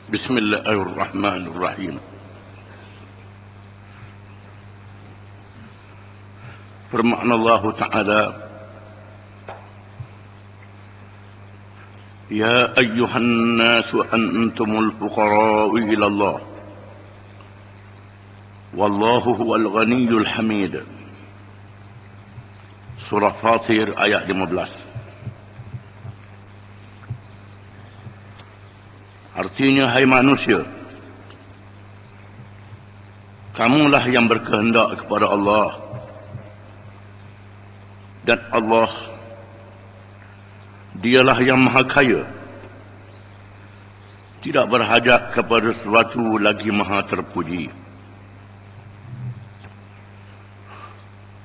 بسم الله الرحمن الرحيم. Firman Allah Ta'ala, Ya ayyuhan nasu antumul fuqara'u ila Allah wallahu huwal ghaniyyul hamid. Surah Fatir ayat 15. Artinya, hai manusia, kamulah yang berkehendak kepada Allah, dan Allah dialah yang maha kaya, tidak berhajat kepada sesuatu lagi maha terpuji.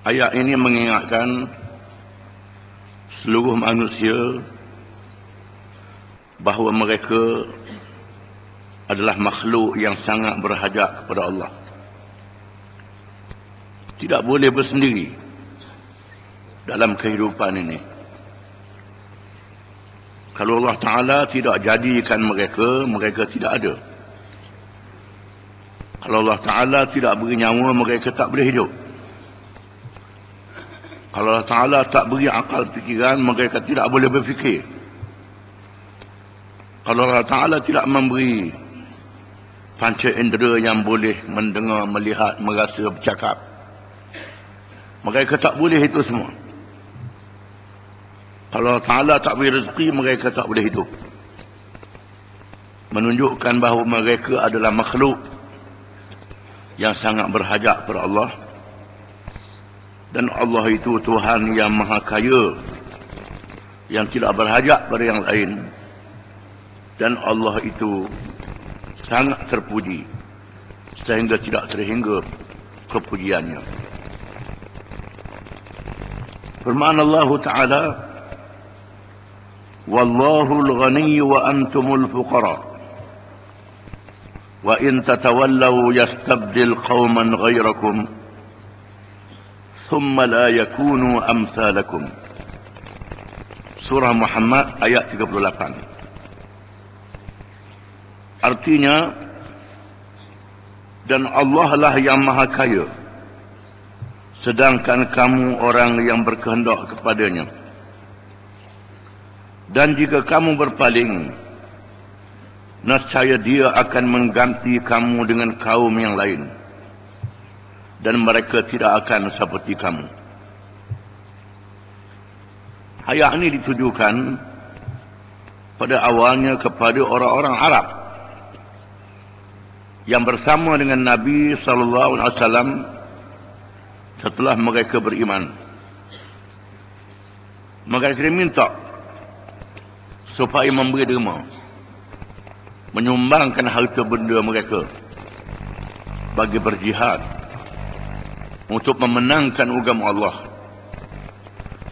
Ayat ini mengingatkan seluruh manusia bahawa mereka adalah makhluk yang sangat berhajat kepada Allah. Tidak boleh bersendiri dalam kehidupan ini. Kalau Allah Ta'ala tidak jadikan mereka, mereka tidak ada. Kalau Allah Ta'ala tidak beri nyawa, mereka tak boleh hidup. Kalau Allah Ta'ala tak beri akal fikiran, mereka tidak boleh berfikir. Kalau Allah Ta'ala tidak memberi panca indera yang boleh mendengar, melihat, merasa, bercakap, mereka tak boleh itu semua. Kalau Allah Ta'ala tak beri rezeki, mereka tak boleh hidup. Menunjukkan bahawa mereka adalah makhluk yang sangat berhajat kepada Allah. Dan Allah itu Tuhan yang maha kaya, yang tidak berhajat pada yang lain. Dan Allah itu sangat terpuji, sehingga tidak terhingga kepujiannya. Firman Allah Ta'ala, Wallahul ghani wa antumul fuqara wa in tatawallaw yastabdil qauman ghairakum thumma la yakunu amsalakum. Surah Muhammad ayat 38. Artinya, dan Allah lah yang maha kaya, sedangkan kamu orang yang berkehendak kepadanya. Dan jika kamu berpaling, nescaya dia akan mengganti kamu dengan kaum yang lain, dan mereka tidak akan seperti kamu. Ayat ini ditujukan pada awalnya kepada orang-orang Arab yang bersama dengan Nabi SAW setelah mereka beriman. Mereka minta supaya memberi derma, menyumbangkan harta benda mereka bagi berjihad untuk memenangkan agama Allah,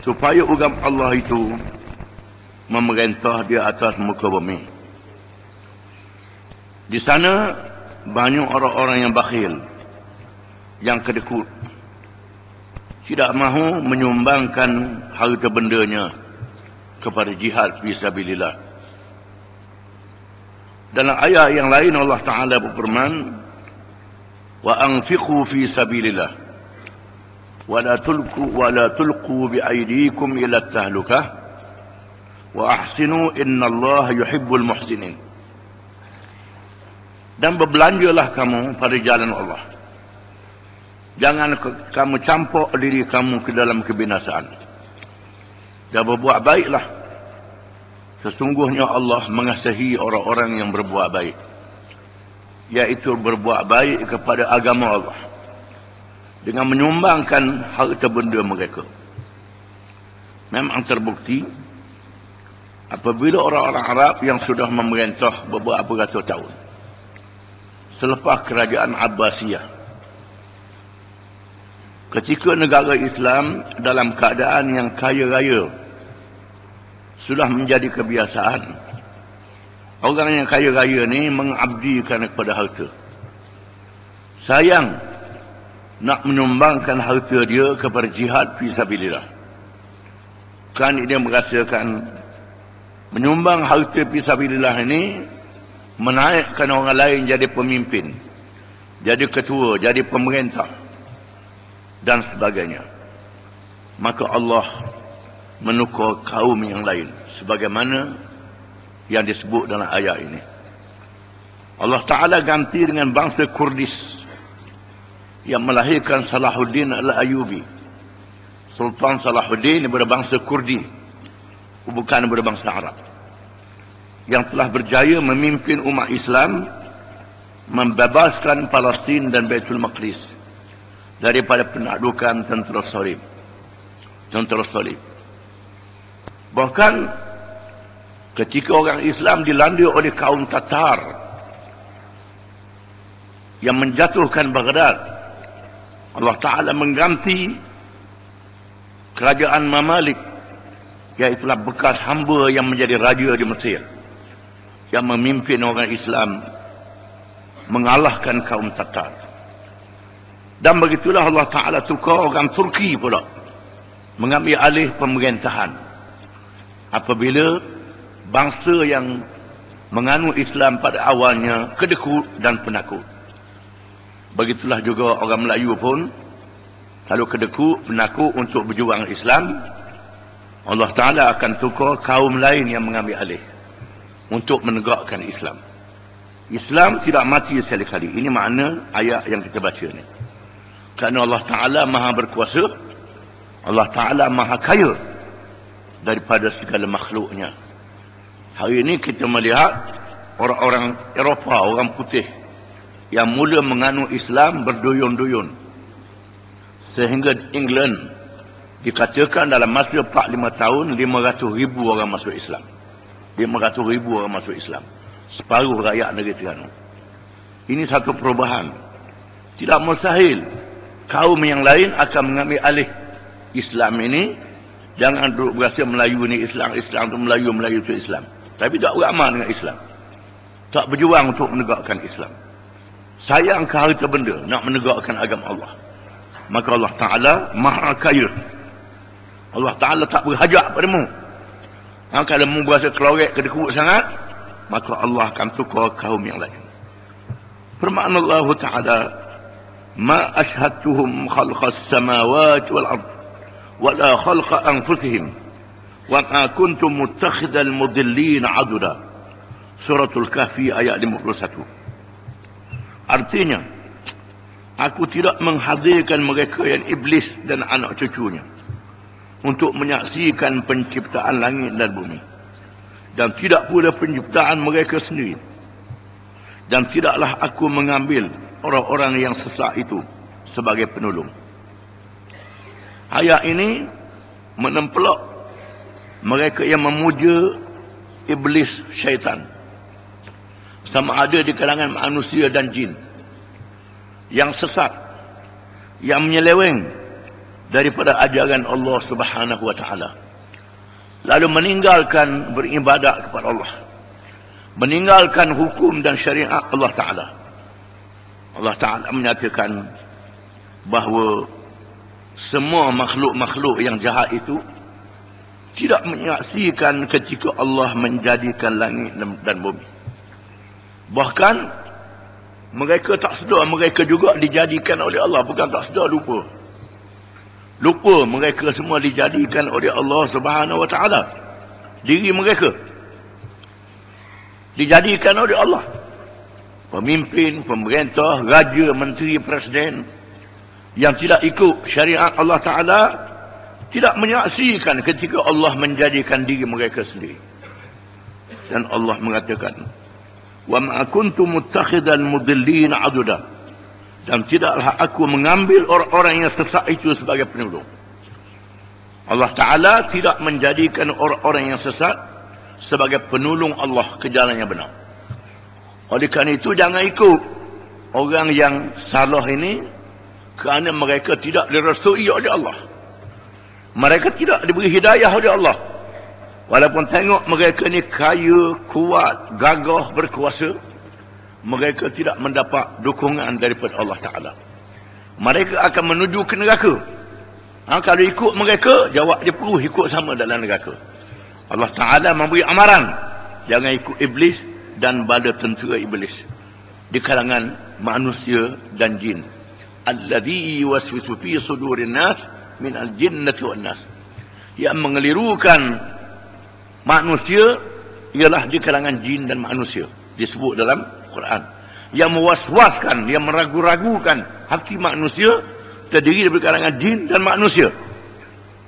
supaya agama Allah itu memerintah di atas muka bumi. Di sana banyak orang-orang yang bakhil, yang kedekut, tidak mahu menyumbangkan harta bendanya kepada jihad fisabilillah. Dalam ayat yang lain Allah Ta'ala berfirman, Wa anfiqu fi sabilillah wa la tulqu bi aydikum ila tahlukah wa ahsinu innallaha yuhibbul muhsinin. Dan berbelanjalah kamu pada jalan Allah. Jangan kamu campur diri kamu ke dalam kebinasaan. Dan berbuat baiklah. Sesungguhnya Allah mengasihi orang-orang yang berbuat baik, iaitu berbuat baik kepada agama Allah dengan menyumbangkan harta benda mereka. Memang terbukti apabila orang-orang Arab yang sudah memerintah beberapa ratus tahun selepas kerajaan Abbasiyah, ketika negara Islam dalam keadaan yang kaya raya sudah menjadi kebiasaan, orang yang kaya raya ni mengabdikan kepada harta. Sayang nak menyumbangkan harta dia kepada jihad fisabilillah. Kan dia merasakan menyumbang harta fisabilillah ini menaikkan orang lain jadi pemimpin, jadi ketua, jadi pemerintah dan sebagainya, maka Allah menukar kaum yang lain sebagaimana yang disebut dalam ayat ini. Allah Ta'ala ganti dengan bangsa Kurdis yang melahirkan Salahuddin Al-Ayyubi. Sultan Salahuddin berbangsa Kurdi, bukan berbangsa Arab, yang telah berjaya memimpin umat Islam membebaskan Palestin dan Baitul Maqdis daripada penaklukan tentera salib. Bahkan ketika orang Islam dilanda oleh kaum Tatar yang menjatuhkan Baghdad, Allah Ta'ala mengganti kerajaan Mamalik, iaitulah bekas hamba yang menjadi raja di Mesir, yang memimpin orang Islam mengalahkan kaum Tatar. Dan begitulah Allah Ta'ala tukar orang Turki pula mengambil alih pemerintahan apabila bangsa yang menganut Islam pada awalnya kedekut dan penakut. Begitulah juga orang Melayu pun, kalau kedekut, penakut untuk berjuang Islam, Allah Ta'ala akan tukar kaum lain yang mengambil alih untuk menegakkan Islam. Islam tidak mati sekali-kali. Ini makna ayat yang kita baca ni. Kerana Allah Ta'ala maha berkuasa, Allah Ta'ala maha kaya daripada segala makhluknya. Hari ini kita melihat orang-orang Eropah, orang putih yang mula menganut Islam berduyun-duyun, sehingga England dikatakan dalam masa 4-5 tahun 500,000 orang masuk Islam. 500,000 orang masuk Islam, separuh rakyat negeri Terengganu. Ini satu perubahan. Tidak mustahil kaum yang lain akan mengambil alih Islam ini. Jangan duduk berasa Melayu ni Islam, Islam tu Melayu, Melayu tu Islam, tapi tak beramal dengan Islam, tak berjuang untuk menegakkan Islam, sayang ke harta benda nak menegakkan agama Allah. Maka Allah Ta'ala maha kaya. Allah Ta'ala tak berhajat padamu. Kalau mu berasa kelorek kedekut sangat, maka Allah akan tukar kaum yang lain. Firman Allah Ta'ala, ma ashhadtuhum khalqas samawati wal ard wala khalqa anfusihim wa ma kuntum muttakhidal mudillin aduda. Suratul Kahfi ayat 51. Artinya, aku tidak menghadirkan mereka yang iblis dan anak cucunya untuk menyaksikan penciptaan langit dan bumi, dan tidak pula penciptaan mereka sendiri, dan tidaklah aku mengambil orang-orang yang sesat itu sebagai penolong. Ayat ini menempelak mereka yang memuja iblis, syaitan, sama ada di kalangan manusia dan jin, yang sesat, yang menyeleweng daripada ajaran Allah Subhanahu wa Ta'ala, lalu meninggalkan beribadat kepada Allah, meninggalkan hukum dan syariat Allah Ta'ala. Allah Ta'ala menyatakan bahawa semua makhluk-makhluk yang jahat itu tidak menyaksikan ketika Allah menjadikan langit dan bumi. Bahkan mereka tak sedar mereka juga dijadikan oleh Allah. Bukan tak sedar, lupa. Lupa mereka semua dijadikan oleh Allah Subhanahu wa Ta'ala. Diri mereka dijadikan oleh Allah. Pemimpin, pemerintah, raja, menteri, presiden yang tidak ikut syariat Allah Ta'ala tidak menyaksikan ketika Allah menjadikan diri mereka sendiri. Dan Allah mengatakan, wa ma kuntum muttakhidal mudillin aduda, dan tidaklah aku mengambil orang-orang yang sesat itu sebagai penolong. Allah Ta'ala tidak menjadikan orang-orang yang sesat sebagai penolong Allah ke jalan yang benar. Oleh kerana itu, jangan ikut orang yang salah ini, kerana mereka tidak direstui oleh Allah. Mereka tidak diberi hidayah oleh Allah. Walaupun tengok mereka ni kaya, kuat, gagah, berkuasa, mereka tidak mendapat dukungan daripada Allah Ta'ala. Mereka akan menuju ke neraka. Kalau ikut mereka, jawab dia perlu ikut sama dalam neraka. Allah Ta'ala memberi amaran, jangan ikut iblis, dan bala tentera iblis di kalangan manusia dan jin. Alladhi yuwaswisu fi sudurin nas min al-jinnati wan nas. Yang mengelirukan manusia ialah di kalangan jin dan manusia. Disebut dalam Quran. Yang mewaswaskan, yang meragu-ragukan hati manusia terdiri dari kalangan jin dan manusia.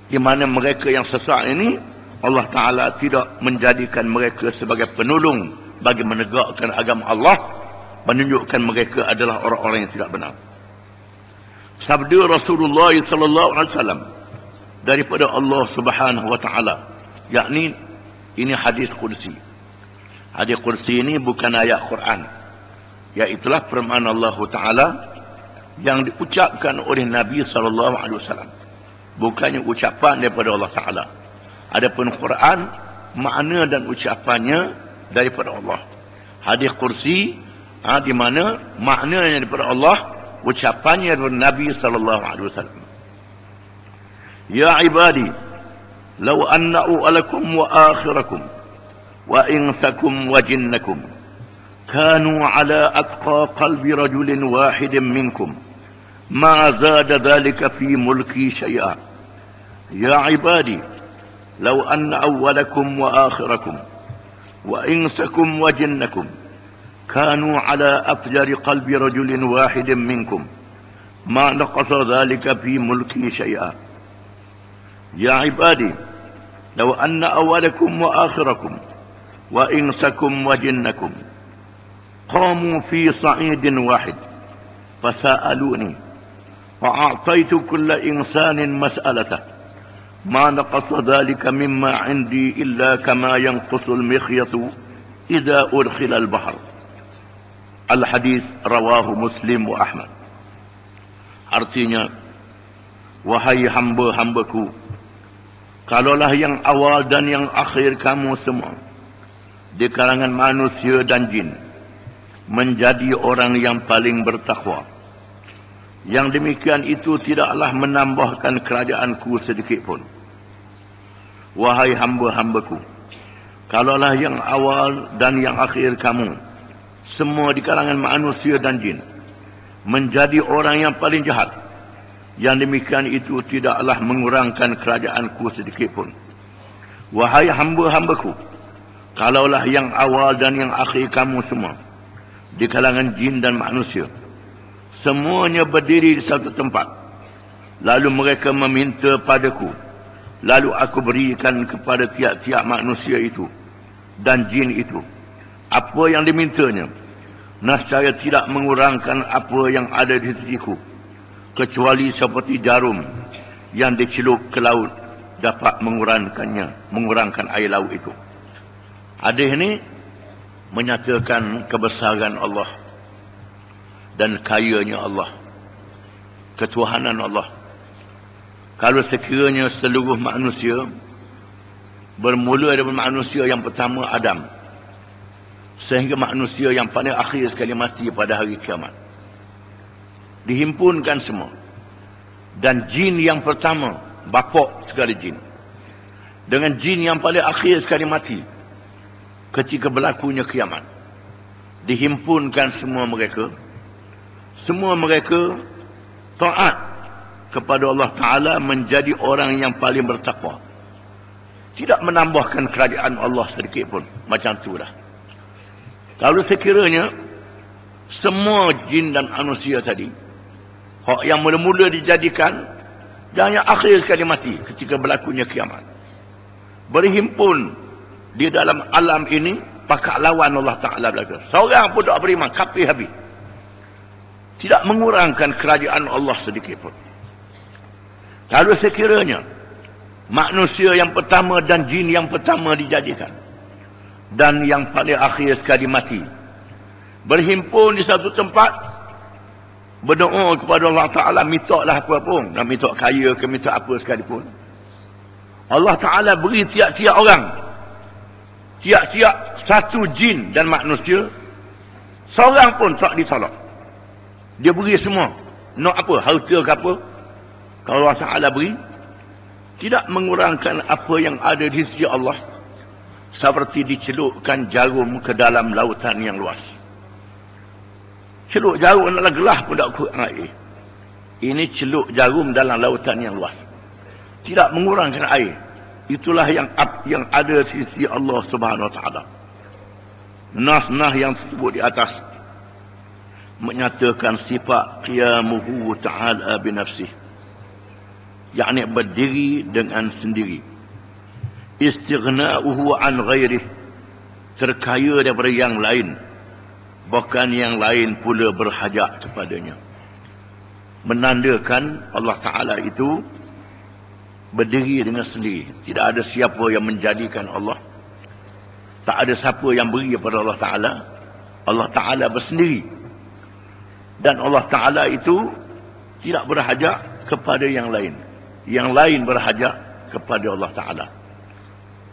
Di mana mereka yang sesat ini, Allah Ta'ala tidak menjadikan mereka sebagai penolong bagi menegakkan agama Allah, menunjukkan mereka adalah orang-orang yang tidak benar. Sabda Rasulullah sallallahu alaihi wasallam daripada Allah Subhanahu wa Ta'ala, yakni ini hadis qudsi. Hadis qudsi ini bukan ayat Quran, iaitulah firman Allah Ta'ala yang diucapkan oleh Nabi sallallahu alaihi wasallam, bukannya ucapan daripada Allah Ta'ala. Adapun Quran, makna dan ucapannya daripada Allah. Hadis kursi, di mana maknanya daripada Allah, ucapannya daripada Nabi sallallahu alaihi wasallam. Ya ibadi, law anna awwalakum wa akhirakum wa insakum wa jinnakum kanu ala atqa qalbi rajulin wahidin minkum ma zada dhalika fi mulki shay'a. Ya ibadi, law anna awwalakum wa akhirakum wa insakum wa jinnakum kanu ala afjari qalbi rajulin wahidin minkum ma naqasa dhalika fi mulki shay'a. Ya ibadi, law anna awwalakum wa akhirakum wa insakum wa jinnakum qamu fi sa'idin wahid fasa'aluni fa'a'taitu kulla insanin mas'alatah ma naqasa dhalika mimma 'indi illa kama yanqusul mikhyatu idza udkhila al-bahr. Al-hadis rawahu Muslim wa Ahmad. Artinya, wahai hamba-hambaku, kalaulah yang awal dan yang akhir kamu semua di kalangan manusia dan jin menjadi orang yang paling bertakwa, yang demikian itu tidaklah menambahkan kerajaanku sedikit pun. Wahai hamba-hambaku, kalaulah yang awal dan yang akhir kamu semua di kalangan manusia dan jin menjadi orang yang paling jahat, yang demikian itu tidaklah mengurangkan kerajaanku sedikit pun. Wahai hamba-hambaku, kalaulah yang awal dan yang akhir kamu semua di kalangan jin dan manusia semuanya berdiri di satu tempat, lalu mereka meminta padaku, lalu aku berikan kepada tiap-tiap manusia itu dan jin itu apa yang dimintanya, nescaya tidak mengurangkan apa yang ada di sisiku, kecuali seperti jarum yang dicelup ke laut dapat mengurangkan air laut itu. Hadis ini menyatakan kebesaran Allah dan kayanya Allah, ketuhanan Allah. Kalau sekiranya seluruh manusia bermula dari manusia yang pertama Adam sehingga manusia yang paling akhir sekali mati pada hari kiamat, dihimpunkan semua, dan jin yang pertama bapak segala jin dengan jin yang paling akhir sekali mati ketika berlakunya kiamat, dihimpunkan semua mereka taat kepada Allah Ta'ala, menjadi orang yang paling bertakwa, tidak menambahkan kerajaan Allah sedikit pun. Macam tu dah. Kalau sekiranya semua jin dan manusia tadi, hak yang mula-mula dijadikan dan yang akhir sekali mati ketika berlakunya kiamat, berhimpun di dalam alam ini, pakak lawan Allah Ta'ala belaka, seorang pun tak beriman, kafir habis, tidak mengurangkan kerajaan Allah sedikit pun. Kalau sekiranya manusia yang pertama dan jin yang pertama dijadikan dan yang paling akhir sekali mati, berhimpun di satu tempat, berdoa kepada Allah Ta'ala, mintalah apa pun, nak minta kaya ke minta apa sekalipun, Allah Ta'ala beri tiap-tiap orang, tiap-tiap satu jin dan manusia, seorang pun tak ditolak. Dia beri semua, nak apa, harta ke apa, kalau Allah Ta'ala beri, tidak mengurangkan apa yang ada di sisi Allah, seperti dicelupkan jarum ke dalam lautan yang luas. Celup jarum adalah gelas pun tak kuat air. Ini celup jarum dalam lautan yang luas. Tidak mengurangkan air. Itulah yang ada di sisi Allah Subhanahu Wa Taala. Nas-nas yang tersebut di atas menyatakan sifat qiyamuhu ta'ala binafsih, yakni berdiri dengan sendiri, istighna'uhu an ghairih, terkaya daripada yang lain, bahkan yang lain pula berhajat kepadanya. Menandakan Allah Ta'ala itu berdiri dengan sendiri. Tidak ada siapa yang menjadikan Allah, tak ada siapa yang beri kepada Allah Ta'ala. Allah Ta'ala bersendiri. Dan Allah Ta'ala itu tidak berhajat kepada yang lain. Yang lain berhajat kepada Allah Ta'ala.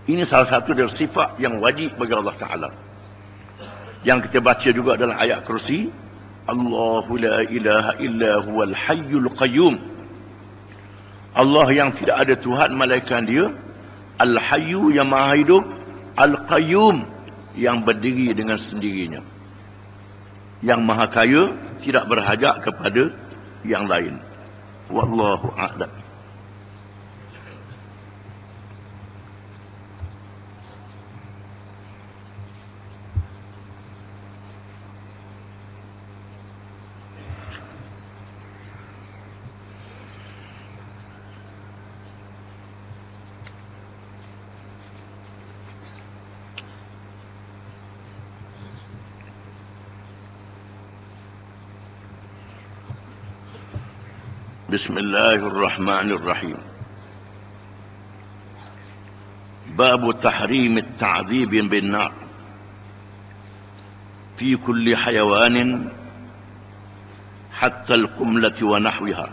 Ini salah satu dari sifat yang wajib bagi Allah Ta'ala. Yang kita baca juga dalam ayat kursi, Allahu la ilaha illa huwal hayyul qayyum. Allah yang tidak ada Tuhan melainkan dia, Al-Hayyu yang maha hidup, Al-Qayyum yang berdiri dengan sendirinya, yang maha kaya, tidak berhajat kepada yang lain. Wallahu a'lam. Bismillahirrahmanirrahim. Bab tahrim at-ta'dhib bin-nar fi kulli hayawanin hatta al-qumlati wa nahwiha.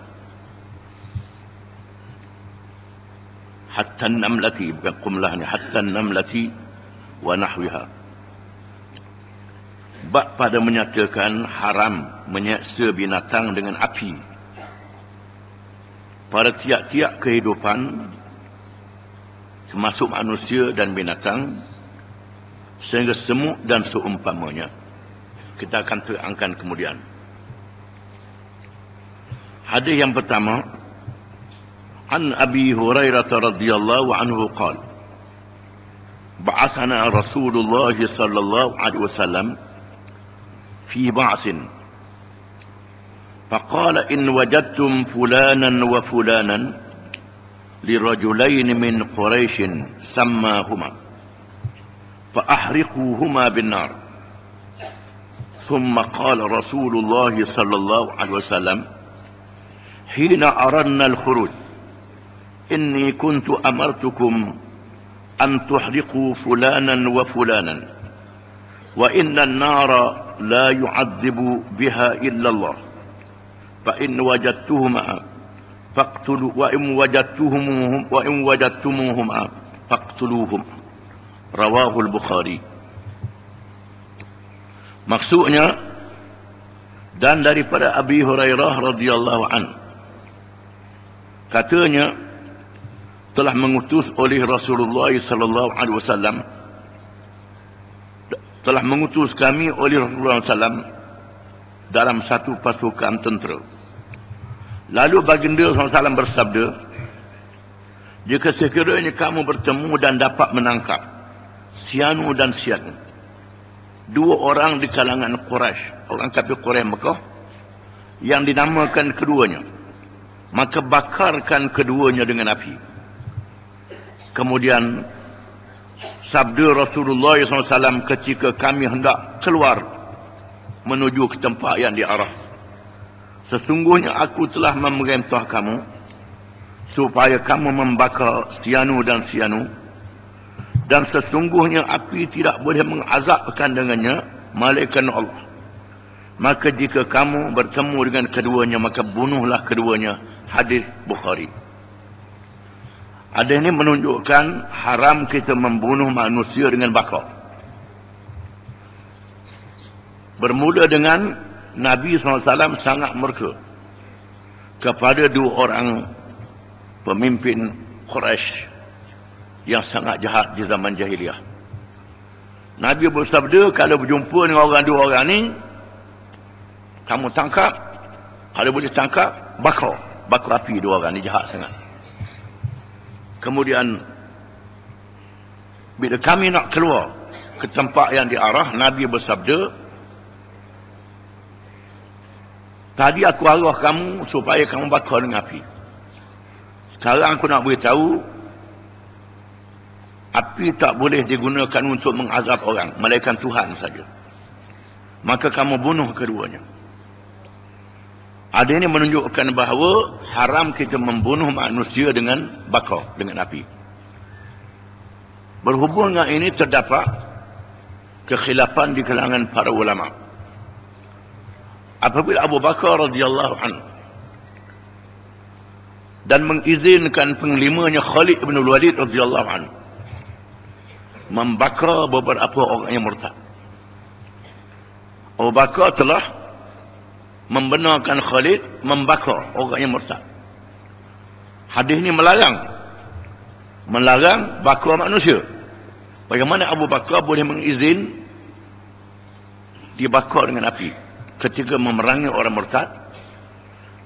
Hatta an-namlati, bukan qumlah ni, hatta an-namlati wa nahwiha. Bab pada menyatakan haram menyeksa binatang dengan api pada tiap-tiap kehidupan, termasuk manusia dan binatang, sehingga semut dan seumpamanya. Kita akan terangkan kemudian. Hadis yang pertama, an Abi Hurairah radhiyallahu anhu qala, ba'athana Rasulullah sallallahu alaihi wasallam fi ba'sin, فقال إن وجدتم فلانا وفلانا لرجلين من قريش سماهما فأحرقوهما بالنار. ثم قال رسول الله صلى الله عليه وسلم حين أردنا الخروج إني كنت أمرتكم أن تحرقوا فلانا وفلانا وإن النار لا يعذب بها إلا الله فإن وجدتهما فاقتلوا وإن وجدتموهما فاقتلوهم. Rawahul Bukhari. Maksudnya, dan daripada Abi Hurairah radhiyallahu an, katanya telah mengutus oleh Rasulullah sallallahu alaihi wasallam, telah mengutus kami oleh Rasulullah sallam dalam satu pasukan tentera. Lalu baginda SAW bersabda, jika sekiranya kamu bertemu dan dapat menangkap Sianu dan Sianu, dua orang di kalangan Quraisy, orang kafir Quraisy Mekah, yang dinamakan keduanya, maka bakarkan keduanya dengan api. Kemudian sabda Rasulullah SAW ketika kami hendak keluar menuju ke tempat yang diarah, sesungguhnya aku telah memerintah kamu supaya kamu membakar Sianu dan Sianu, dan sesungguhnya api tidak boleh mengazabkan dengannya malaikat Allah. Maka jika kamu bertemu dengan keduanya, maka bunuhlah keduanya. Hadis Bukhari. Hadis ini menunjukkan haram kita membunuh manusia dengan bakar. Bermula dengan Nabi SAW sangat murka kepada dua orang pemimpin Quraisy yang sangat jahat di zaman jahiliyah. Nabi bersabda, kalau berjumpa dengan orang dua orang ni, kamu tangkap. Kalau boleh tangkap, bakar api dua orang ni, jahat sangat. Kemudian bila kami nak keluar ke tempat yang diarah, Nabi bersabda, tadi aku arah kamu supaya kamu bakar dengan api. Sekarang aku nak beritahu, api tak boleh digunakan untuk mengazab orang, melainkan Tuhan saja. Maka kamu bunuh keduanya. Ada ini menunjukkan bahawa haram kita membunuh manusia dengan bakar, dengan api. Berhubung dengan ini terdapat kekhilafan di kalangan para ulama. Apabila Abu Bakar radhiyallahu anhu dan mengizinkan penglimanya Khalid bin Walid radhiyallahu anhu membakar beberapa orang yang murtad, Abu Bakar telah membenarkan Khalid membakar orang yang murtad. Hadis ini melarang bakar manusia. Bagaimana Abu Bakar boleh mengizin dibakar dengan api ketika memerangi orang murtad?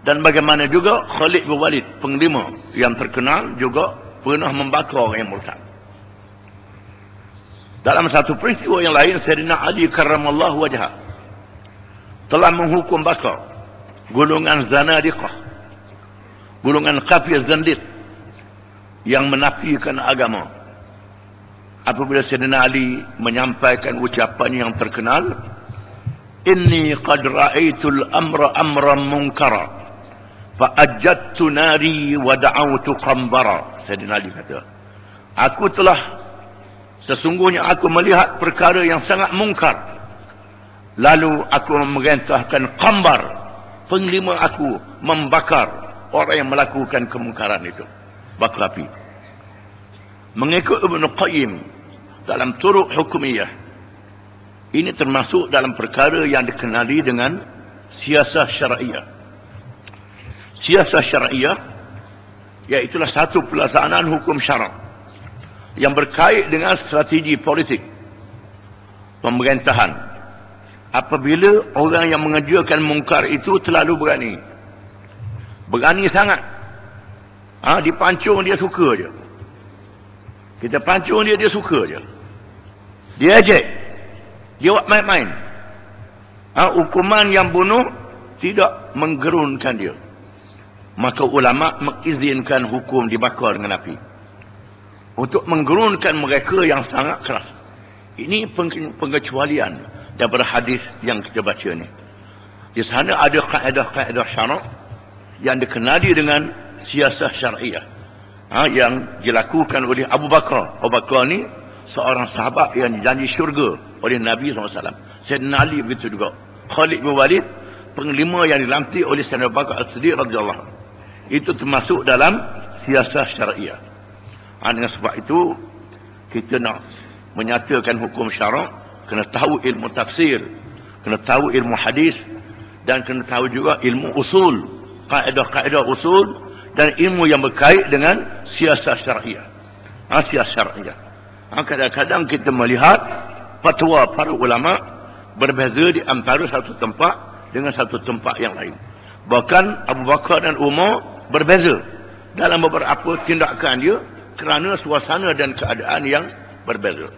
Dan bagaimana juga Khalid bin Walid, penglima yang terkenal, juga pernah membakar orang yang murtad. Dalam satu peristiwa yang lain, Sayyidina Ali karramallahu wajhah telah menghukum bakar golongan zanadiqah, golongan kafir zandid yang menafikan agama. Apabila Sayyidina Ali menyampaikan ucapan yang terkenal, inni qad ra'aitul amra amran munkara fa ajjadtu nari wa da'awtu qambara. Sayyidina Ali kata, sesungguhnya aku melihat perkara yang sangat mungkar, lalu aku memerintahkan Qambar, penglima aku, membakar orang yang melakukan kemungkaran itu, bakar api. Mengikut Ibn Qayyim dalam Turuq Hukumiyah, ini termasuk dalam perkara yang dikenali dengan siasah syar'iyah. Siasah syar'iyah iaitulah satu pelaksanaan hukum syarak yang berkait dengan strategi politik pemerintahan. Apabila orang yang mengerjakan mungkar itu terlalu berani sangat, dipancung dia suka je. Kita pancung dia suka je. Dia ejek, dia buat main-main. Hukuman yang bunuh tidak menggerunkan dia. Maka ulama mengizinkan hukum dibakar dengan api untuk menggerunkan mereka yang sangat keras. Ini pengecualian daripada hadis yang kita baca ni. Di sana ada kaedah-kaedah syarak yang dikenali dengan siasah syariah, yang dilakukan oleh Abu Bakar. Abu Bakar ni seorang sahabat yang dijanji syurga oleh Nabi SAW. Sayyidina Ali begitu juga. Khalid bin Walid, penglima yang dilantik oleh Sayyidina Abu Bakar As-Siddiq radhiyallahu anhu. Itu termasuk dalam siasah syariah. Dengan sebab itu, kita nak menyatakan hukum syarak, kena tahu ilmu tafsir, kena tahu ilmu hadis, dan kena tahu juga ilmu usul, kaedah-kaedah usul, dan ilmu yang berkait dengan siasah syariah. Siasah syariah. Kadang-kadang kita melihat fatwa para ulama berbeza di antara satu tempat dengan satu tempat yang lain. Bahkan Abu Bakar dan Umar berbeza dalam beberapa tindakan dia kerana suasana dan keadaan yang berbeza.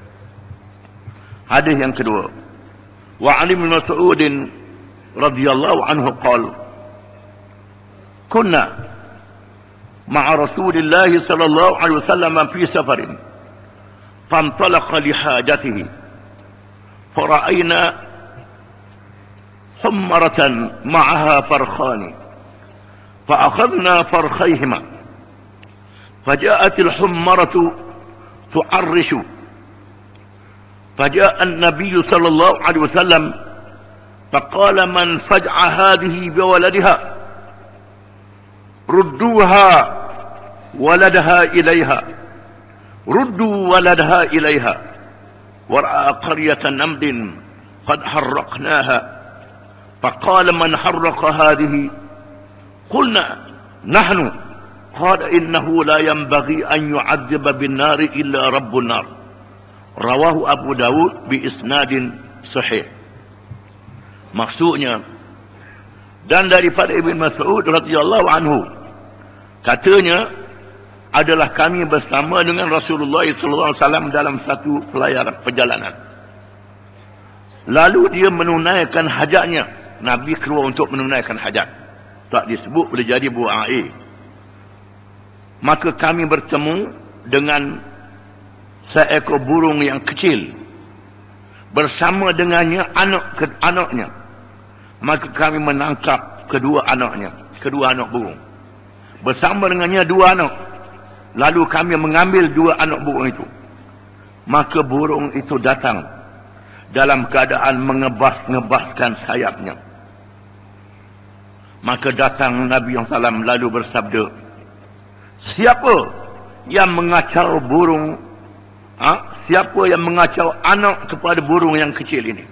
Hadis yang kedua, wa Ali bin Mas'ud radhiyallahu anhu qala, kunna ma'a Rasulillah sallallahu alaihi wasallam fi safarin fantalaqa li hajatihi fara'ayna humratan ma'aha farkhani فأخذنا فرخيهما فجاءت الحمرة تعرش فجاء النبي صلى الله عليه وسلم فقال من فجع هذه بولدها ردوها ولدها إليها ردوا ولدها إليها ورأى قرية نمد قد حرقناها فقال من حرق هذه قلنا نحن قال إنه لا ينبغي أن يعذب بالنار إلا رب النار Rawahu Abu Dawud bi isnadin sahih. Maksudnya, dan daripada Ibn Mas'ud radhiyallahu anhu, katanya, adalah kami bersama dengan Rasulullah SAW dalam satu perjalanan. Lalu dia menunaikan hajatnya. Nabi keluar untuk menunaikan hajat. Tak disebut boleh jadi buang air. Maka kami bertemu dengan seekor burung yang kecil. Bersama dengannya anaknya. Maka kami menangkap kedua anak burung. Bersama dengannya dua anak. Lalu kami mengambil dua anak burung itu. Maka burung itu datang dalam keadaan mengebas-ngebaskan sayapnya. Maka datang Nabi SAW lalu bersabda, siapa yang mengacau burung, siapa yang mengacau anak kepada burung yang kecil ini,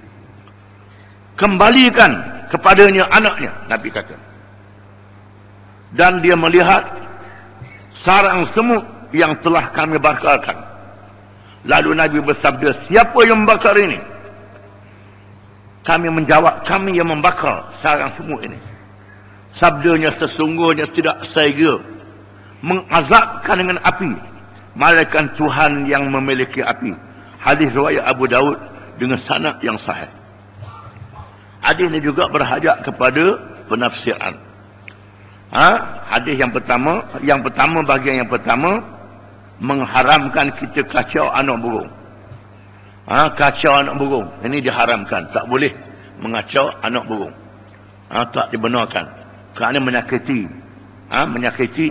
kembalikan kepadanya anaknya, Nabi kata. Dan dia melihat sarang semut yang telah kami bakarkan. Lalu Nabi bersabda, siapa yang membakar ini? Kami menjawab, kami yang membakar sarang semut ini. Sabdanya, sesungguhnya tidak saya mengazabkan dengan api malaikat Tuhan yang memiliki api. Hadis riwayat Abu Daud dengan sanad yang sahih. Hadis ini juga berhajat kepada penafsiran. Hadis yang pertama, bahagian yang pertama, mengharamkan kita kacau anak burung. Kacau anak burung ini diharamkan, tak boleh mengacau anak burung. Tak dibenarkan kerana menyakiti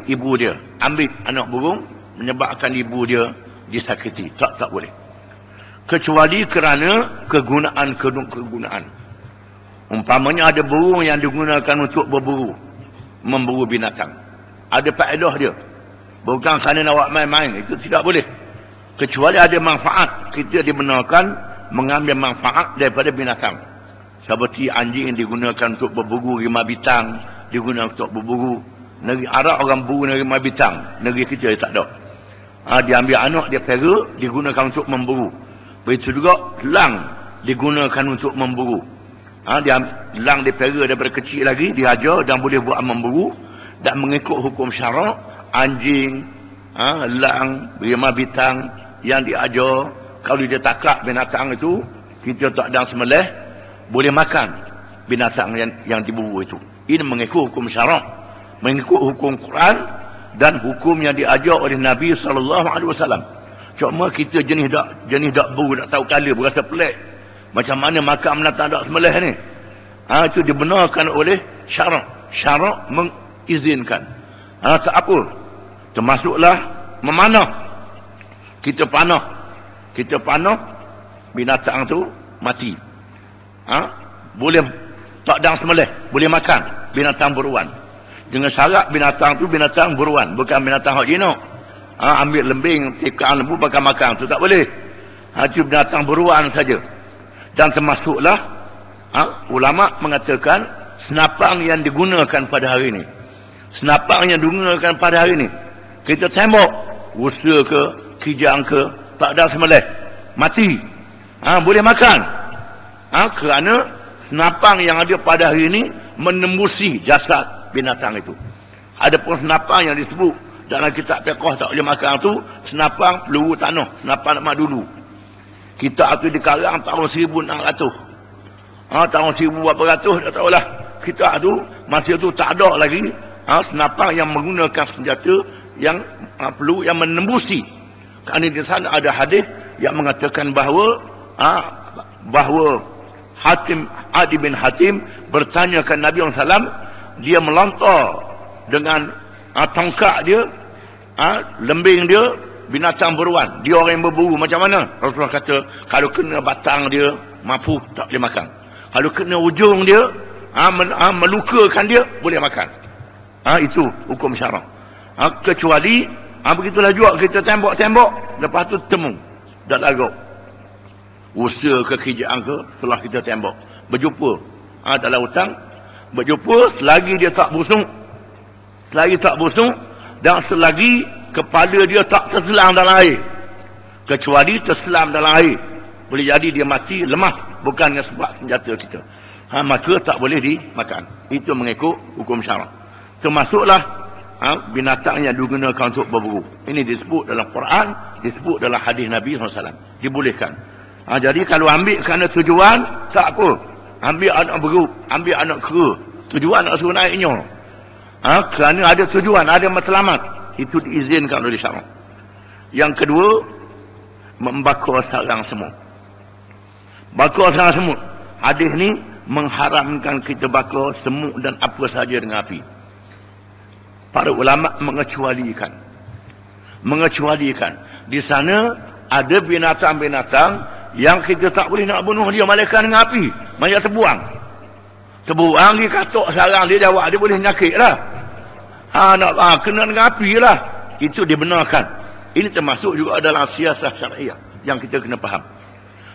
ibu dia. Ambil anak burung menyebabkan ibu dia disakiti, tak boleh. Kecuali kerana kegunaan. Umpamanya ada burung yang digunakan untuk memburu binatang. Ada faedah dia. Bukan kerana nak buat main-main. Itu tidak boleh. Kecuali ada manfaat. Kita dibenarkan mengambil manfaat daripada binatang. Seperti anjing yang digunakan untuk berburu rimau bintang. Digunakan untuk berburu. Negeri Arab orang buru rimau bintang. Negeri kita tak ada. Dia ambil anak, dia pera, digunakan untuk memburu. Begitu juga elang digunakan untuk memburu. Elang dipera daripada kecil lagi, diajar dan boleh buat memburu. Dan mengikut hukum syarak, anjing, elang, rimau bintang yang diajar, kalau dia takak binatang itu, kita tak ada sembelih, boleh makan binatang yang diburu itu. Ini mengikut hukum syarak, mengikut hukum Quran dan hukum yang diajar oleh Nabi SAW. Cuma kita jenis dak buru, tak tahu kala, berasa pelik. Macam mana makan binatang tak sembelih ni? Itu dibenarkan oleh syarak. Syarak mengizinkan. Tak apa. Termasuklah memanah. Kita panah binatang tu mati. Boleh tak ada sembelih, boleh makan binatang buruan. Dengan syarat binatang tu binatang buruan, bukan binatang hak jinak. Ambil lembing, tikaan lembu pakai makan tu tak boleh. Itu binatang buruan saja. Dan termasuklah ulama mengatakan senapang yang digunakan pada hari ini. Senapang yang digunakan pada hari ini, kita tembak rusa ke, kijang ke, tak ada sembelih, mati. Boleh makan. Kerana senapang yang ada pada hari ini menembusi jasad binatang itu. Ada pun senapang yang disebut dalam kitab fiqh tak boleh makan tu, senapang peluru tanah, senapang nak dulu. Kitab tu dikarang tahun 1600. Tahun 1000 berapa ratus tak tahulah. Kitab tu masa tu tak ada lagi senapang yang menggunakan senjata yang peluru yang menembusi. Kerana di sana ada hadis yang mengatakan bahawa Adi bin Hatim bertanya ke Nabi SAW, dia melontar dengan tongkat dia, lembing dia, binatang buruan. Dia orang yang berburu macam mana? Rasulullah kata, kalau kena batang dia, mampu tak boleh makan. Kalau kena ujung dia, melukakan dia, boleh makan. Itu hukum syarak. Kecuali, begitulah juga kita tembak, lepas tu temu, dah lagak. Usaha ke kijaan ke, setelah kita tembak. Berjumpa dalam hutang, berjumpa selagi dia tak busung. Selagi tak busung, dan selagi kepala dia tak terselang dalam air. Kecuali terselam dalam air. Boleh jadi dia mati lemah, bukannya sebab senjata kita. Maka tak boleh dimakan. Itu mengikut hukum syarak. Termasuklah binatang yang digunakan untuk berburu. Ini disebut dalam Quran, disebut dalam hadis Nabi SAW. Dibolehkan. Jadi kalau ambil kerana tujuan, tak apa. Ambil anak beru, ambil anak kera. Tujuan nak suruh naiknya. Kerana ada tujuan, ada matlamat. Itu diizinkan oleh syarak. Yang kedua, membakar sarang semut. Bakar sarang semut. Hadis ni mengharamkan kita bakar semut dan apa saja dengan api. Para ulama mengecualikan. Di sana ada binatang-binatang yang kita tak boleh nak bunuh dia malaikat dengan api. Macam terbuang dia katuk sarang dia jawab, dia boleh nyakit lah. Kena dengan api lah. Itu dibenarkan. Ini termasuk juga dalam siasah syariah yang kita kena faham.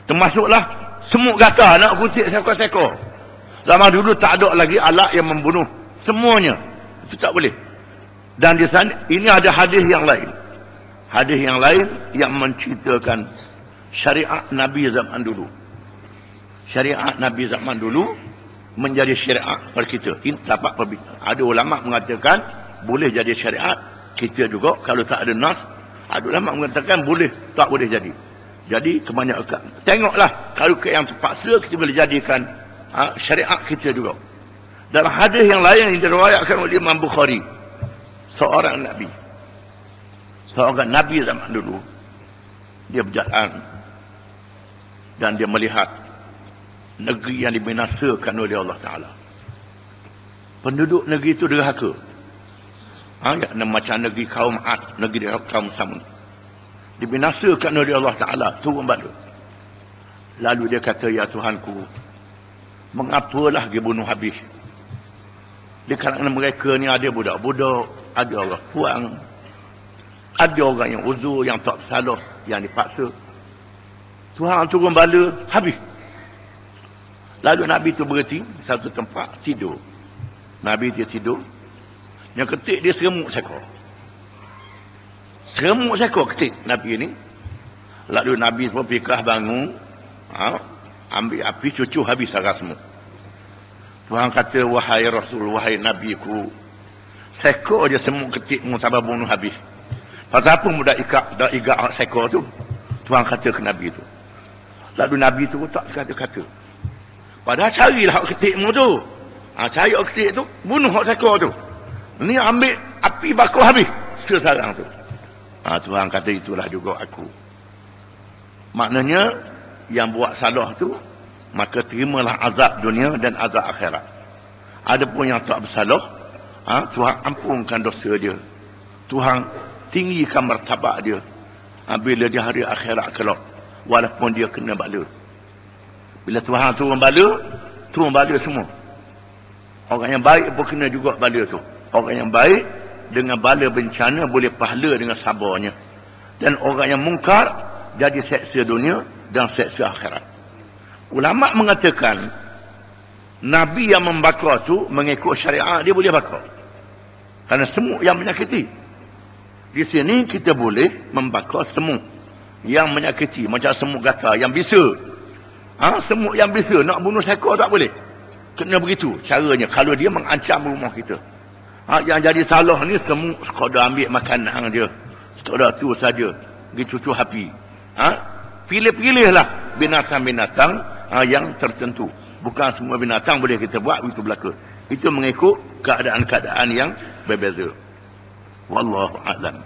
Termasuklah semut gata nak kutik sekor-sekor. Zaman dulu tak ada lagi alat yang membunuh semuanya. Itu tak boleh. Dan di sana ini ada hadis yang lain. Hadis yang lain yang menceritakan syariat Nabi zaman dulu. Syariat Nabi zaman dulu menjadi syariat pada kita. Ini dapat perbincangan. Ada ulama mengatakan boleh jadi syariat kita juga kalau tak ada nas. Ada ulama mengatakan boleh, tak boleh jadi. Jadi kebanyakan tengoklah kalau yang terpaksa kita boleh jadikan syariat kita juga. Dalam hadis yang lain yang diriwayatkan oleh Imam Bukhari, seorang nabi zaman dulu, dia berjalan dan dia melihat negeri yang dibinasakan oleh Allah Ta'ala. Penduduk negeri itu derhaka. Macam negeri kaum Ad, negeri kaum Samud. Dibinasakan oleh Allah Ta'ala, turun bala. Lalu dia kata, ya Tuhanku, mengapalah dia bunuh habis? Di kalangan mereka ni ada budak-budak, ada orang puang, ada orang yang uzur, yang tak bersalah, yang dipaksa. Tuhan turun bala, habis. Lalu Nabi tu berhenti, satu tempat, tidur. Nabi dia tidur. Yang ketik dia seremuk sekor. Seremuk sekor ketik Nabi ni. Lalu Nabi pun fikah bangun. Ambil api, cucu habis sarang semut. Tuhan kata, wahai Rasul, wahai Nabiku, sekor je semut ketikmu sabar bunuh habis. Pasal apa mu dah ikat sekor tu? Tuhan kata ke Nabi tu. Lalu Nabi tu tak kata-kata. Padahal carilah ketikmu tu. Cari ketik tu, bunuh sekor tu. Ni ambil api bakar habis sesarang tu. Tuhan kata itulah juga aku. Maknanya yang buat salah tu maka terimalah azab dunia dan azab akhirat. Adapun yang tak bersalah, Tuhan ampunkan dosa dia. Tuhan tinggikan martabat dia. Bila di hari akhirat kelak, walaupun dia kena bala. Bila Tuhan turun bala semua. Orang yang baik pun kena juga bala tu. Orang yang baik dengan bala bencana boleh pahala dengan sabarnya. Dan orang yang mungkar jadi seksa dunia dan seksa akhirat. Ulama mengatakan Nabi yang membakar tu mengikut syariat dia boleh bakar. Kerana semut yang menyakiti. Di sini kita boleh membakar semut yang menyakiti. Macam semut gata yang bisa. Semut yang bisa nak bunuh seekor tak boleh. Kena begitu caranya kalau dia mengancam rumah kita. Yang jadi salah ni semut sekadar ambil makanan dia. Sekadar tu saja. Pergi cucu api. Pilih-pilihlah binatang-binatang yang tertentu. Bukan semua binatang boleh kita buat begitu belaka. Itu mengikut keadaan-keadaan yang berbeza. Wallahu a'lam.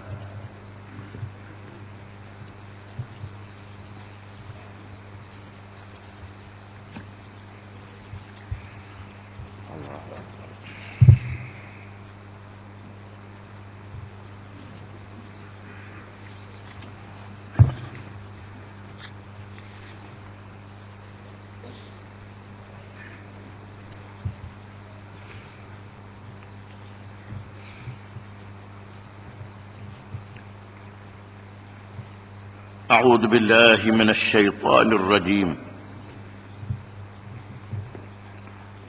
أعوذ بالله من الشيطان الرجيم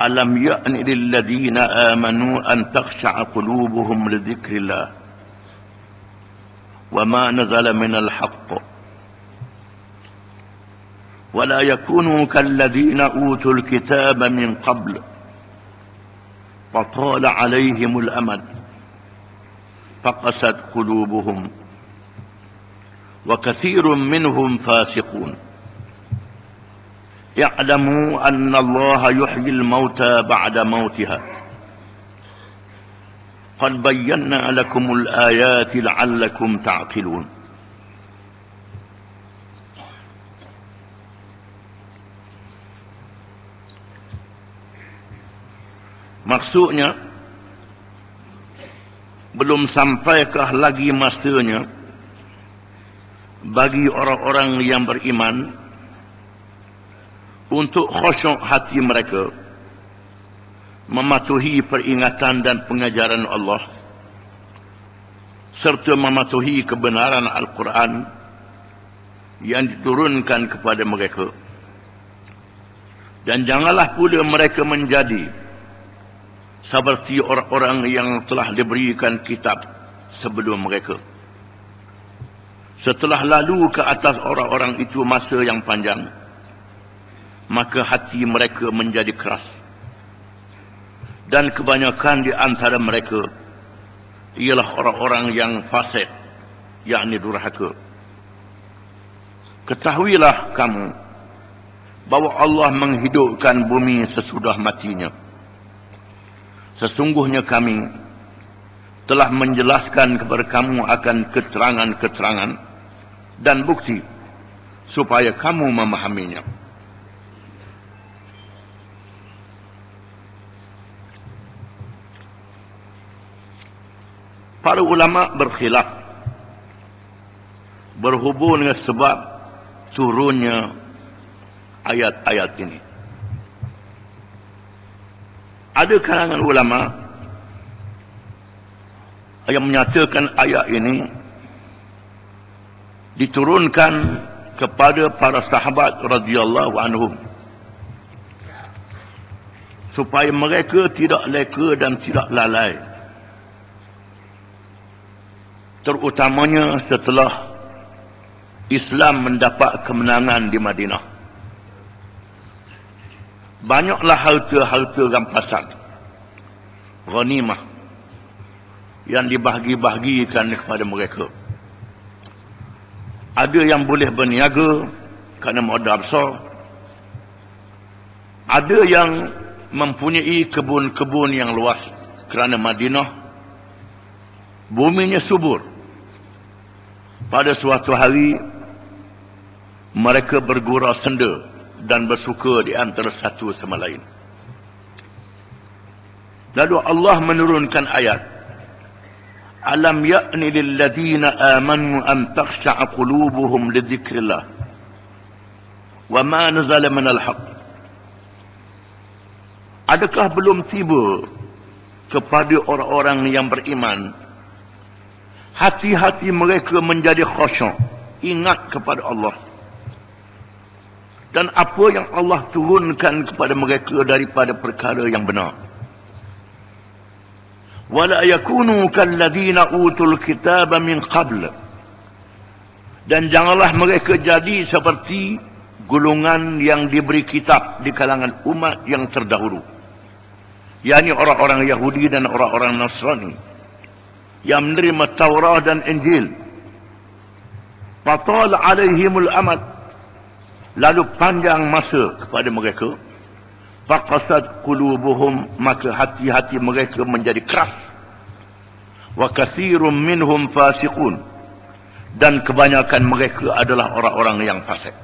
ألم يأن للذين آمنوا أن تخشع قلوبهم لذكر الله وما نزل من الحق ولا يكونوا كالذين أوتوا الكتاب من قبل فطال عليهم الأمد فقست قلوبهم وكثير منهم فاسقون اعلموا أن الله يحيي الموتى بعد موتها قد بينا لكم الآيات لعلكم تعقلون. Maksudnya, belum sampaikah lagi masanya bagi orang-orang yang beriman untuk khusyuk hati mereka mematuhi peringatan dan pengajaran Allah serta mematuhi kebenaran Al-Quran yang diturunkan kepada mereka. Dan janganlah pula mereka menjadi seperti orang-orang yang telah diberikan kitab sebelum mereka. Setelah lalu ke atas orang-orang itu masa yang panjang, maka hati mereka menjadi keras. Dan kebanyakan di antara mereka ialah orang-orang yang fasik, yakni durhaka. Ketahuilah kamu bahawa Allah menghidupkan bumi sesudah matinya. Sesungguhnya kami telah menjelaskan kepada kamu akan keterangan-keterangan dan bukti supaya kamu memahaminya. Para ulama berkhilaf berhubung dengan sebab turunnya ayat-ayat ini. Ada kalangan ulama yang menyatakan ayat ini diturunkan kepada para sahabat radhiyallahu anhum supaya mereka tidak leka dan tidak lalai, terutamanya setelah Islam mendapat kemenangan di Madinah. Banyaklah harta-harta rampasan, ghanimah yang dibahagi-bahagikan kepada mereka. Ada yang boleh berniaga kerana modal besar. Ada yang mempunyai kebun-kebun yang luas kerana Madinah buminya subur. Pada suatu hari mereka bergurau senda dan bersuka di antara satu sama lain. Lalu Allah menurunkan ayat, Alam ya'ni lilladhina amanu an takhsha'a qulubuhum lidzikrillah wa ma nazala minal haqq. Adakah belum tiba kepada orang-orang yang beriman hati-hati mereka menjadi khusyuk, ingat kepada Allah dan apa yang Allah turunkan kepada mereka daripada perkara yang benar. Wala yakunu kalladzina utul kitaba min qabl. Dan janganlah mereka jadi seperti golongan yang diberi kitab di kalangan umat yang terdahulu, yakni orang-orang Yahudi dan orang-orang Nasrani yang menerima Taurat dan Injil. Fatal alaihimul amad, lalu panjang masa kepada mereka. Faqasat qulubuhum, maka hati-hati mereka menjadi keras. Wa katsirun minhum fasiqun, dan kebanyakan mereka adalah orang-orang yang fasik.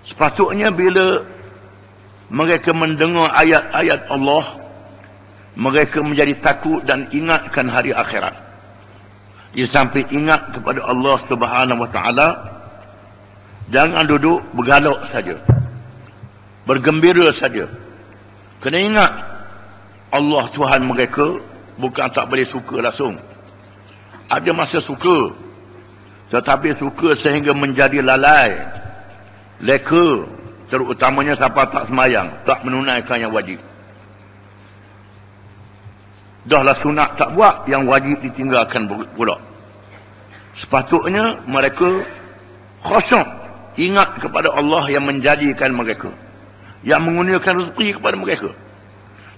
Sepatutnya bila mereka mendengar ayat-ayat Allah, mereka menjadi takut dan ingatkan hari akhirat. Di samping ingat kepada Allah Subhanahu wa taala, jangan duduk bergalak saja, bergembira saja. Kena ingat Allah Tuhan mereka bukan tak boleh suka langsung. Ada masa suka, tetapi suka sehingga menjadi lalai, leka, terutamanya siapa tak semayang, tak menunaikan yang wajib. Dahlah sunat tak buat, yang wajib ditinggalkan pula. Sepatutnya mereka khusyuk Ingat kepada Allah yang menjadikan mereka, yang mengurniakan rezeki kepada mereka.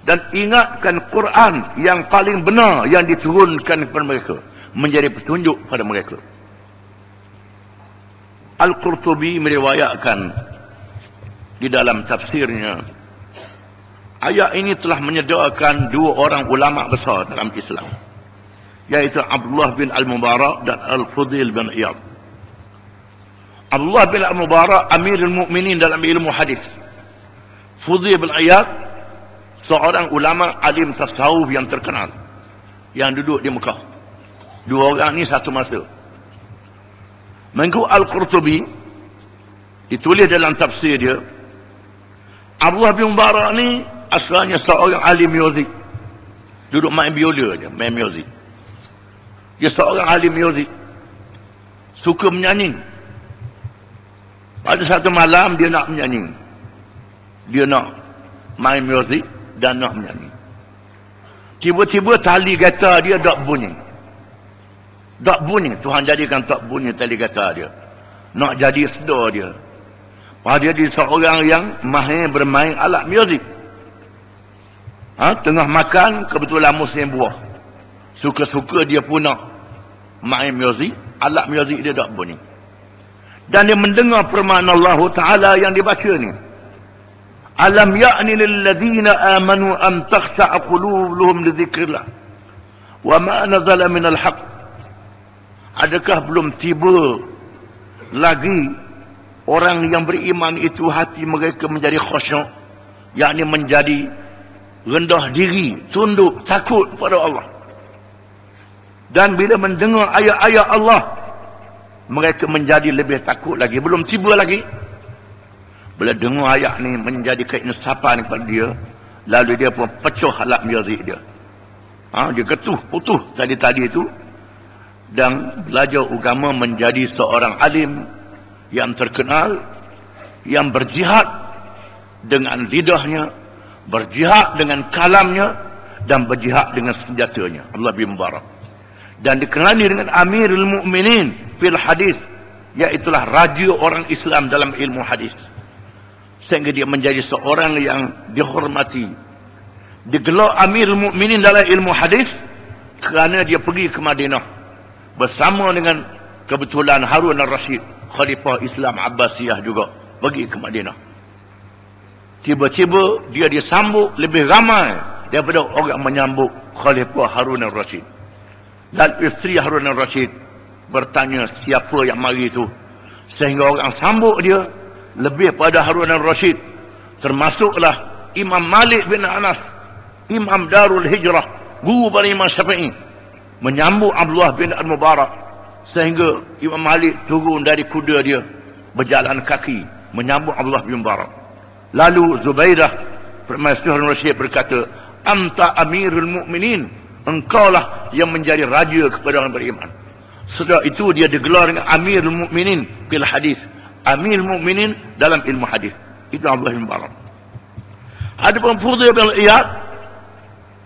Dan ingatkan Quran yang paling benar yang diturunkan kepada mereka, menjadi petunjuk pada mereka. Al-Qurtubi meriwayatkan di dalam tafsirnya, ayat ini telah menyediakan dua orang ulama besar dalam Islam, yaitu Abdullah bin Al-Mubarak dan Al-Fudil bin Iyad. Abdullah bin Al-Mubarak Amirul Mukminin dalam ilmu hadis. Fudil bin Iyad seorang ulama alim tasawuf yang terkenal, yang duduk di Mekah. Dua orang ni satu masa. Mengikut Al-Qurtubi ditulis dalam tafsir dia, Abdullah bin Mubarak ni asalnya seorang alim muzik. Duduk main biola je, main muzik. Dia seorang alim muzik, suka menyanyi. Pada satu malam dia nak menyanyi, dia nak main muzik dan nak menyanyi. Tiba-tiba tali gatal dia tak bunyi. Tak bunyi. Tuhan jadikan tak bunyi tali gatal dia. Nak jadi sedar dia. Padahal dia seorang yang mahir bermain alat muzik. Tengah makan, kebetulan musim buah. Suka-suka dia pun nak main muzik. Alat muzik dia tak bunyi. Dan dia mendengar firman Allah Ta'ala yang dibaca ni. Alam ya'ni lilladhina amanu an takhsha'a qulubuhum li dzikrillah wa ma nazala minal haqq. Adakah belum tiba lagi orang yang beriman itu hati mereka menjadi khusyuk, yakni menjadi rendah diri, tunduk, takut pada Allah. Dan bila mendengar ayat-ayat Allah, mereka menjadi lebih takut lagi. Belum tiba lagi. Bila dengar ayat ni menjadi keinsapan kepada dia, lalu dia pun pecah alat muzik dia. Dia ketuh, putus tadi-tadi itu, dan belajar agama menjadi seorang alim yang terkenal, yang berjihad dengan lidahnya, berjihad dengan kalamnya, dan berjihad dengan senjatanya. Allah bin Mubarak. Dan dikenali dengan Amirul Mukminin fil hadis, iaitulah raja orang Islam dalam ilmu hadis. Sehingga dia menjadi seorang yang dihormati, digelar Amirul Mukminin dalam ilmu hadis, kerana dia pergi ke Madinah bersama dengan kebetulan Harun al-Rashid, Khalifah Islam Abbasiyah juga pergi ke Madinah. Tiba-tiba dia disambut lebih ramai daripada orang menyambut Khalifah Harun al-Rashid. Dan isteri Harun al-Rashid bertanya siapa yang mari itu, sehingga orang sambut dia lebih pada Harun al-Rashid. Termasuklah Imam Malik bin Anas, Imam Darul Hijrah, guru pada Imam Syafi'i, menyambut Abdullah bin Al-Mubarak, sehingga Imam Malik turun dari kuda dia, berjalan kaki menyambut Abdullah bin Mubarak. Lalu Zubaidah, permaisuri Harun al-Rashid, berkata, anta Amirul Mukminin, engkaulah yang menjadi raja kepada orang beriman. Setelah itu dia digelar dengan Amirul Mukminin fil hadis, Amir Mukminin dalam ilmu hadis. Itu Abdullah bin Mubarak. Adapun Fudil bin Iyad,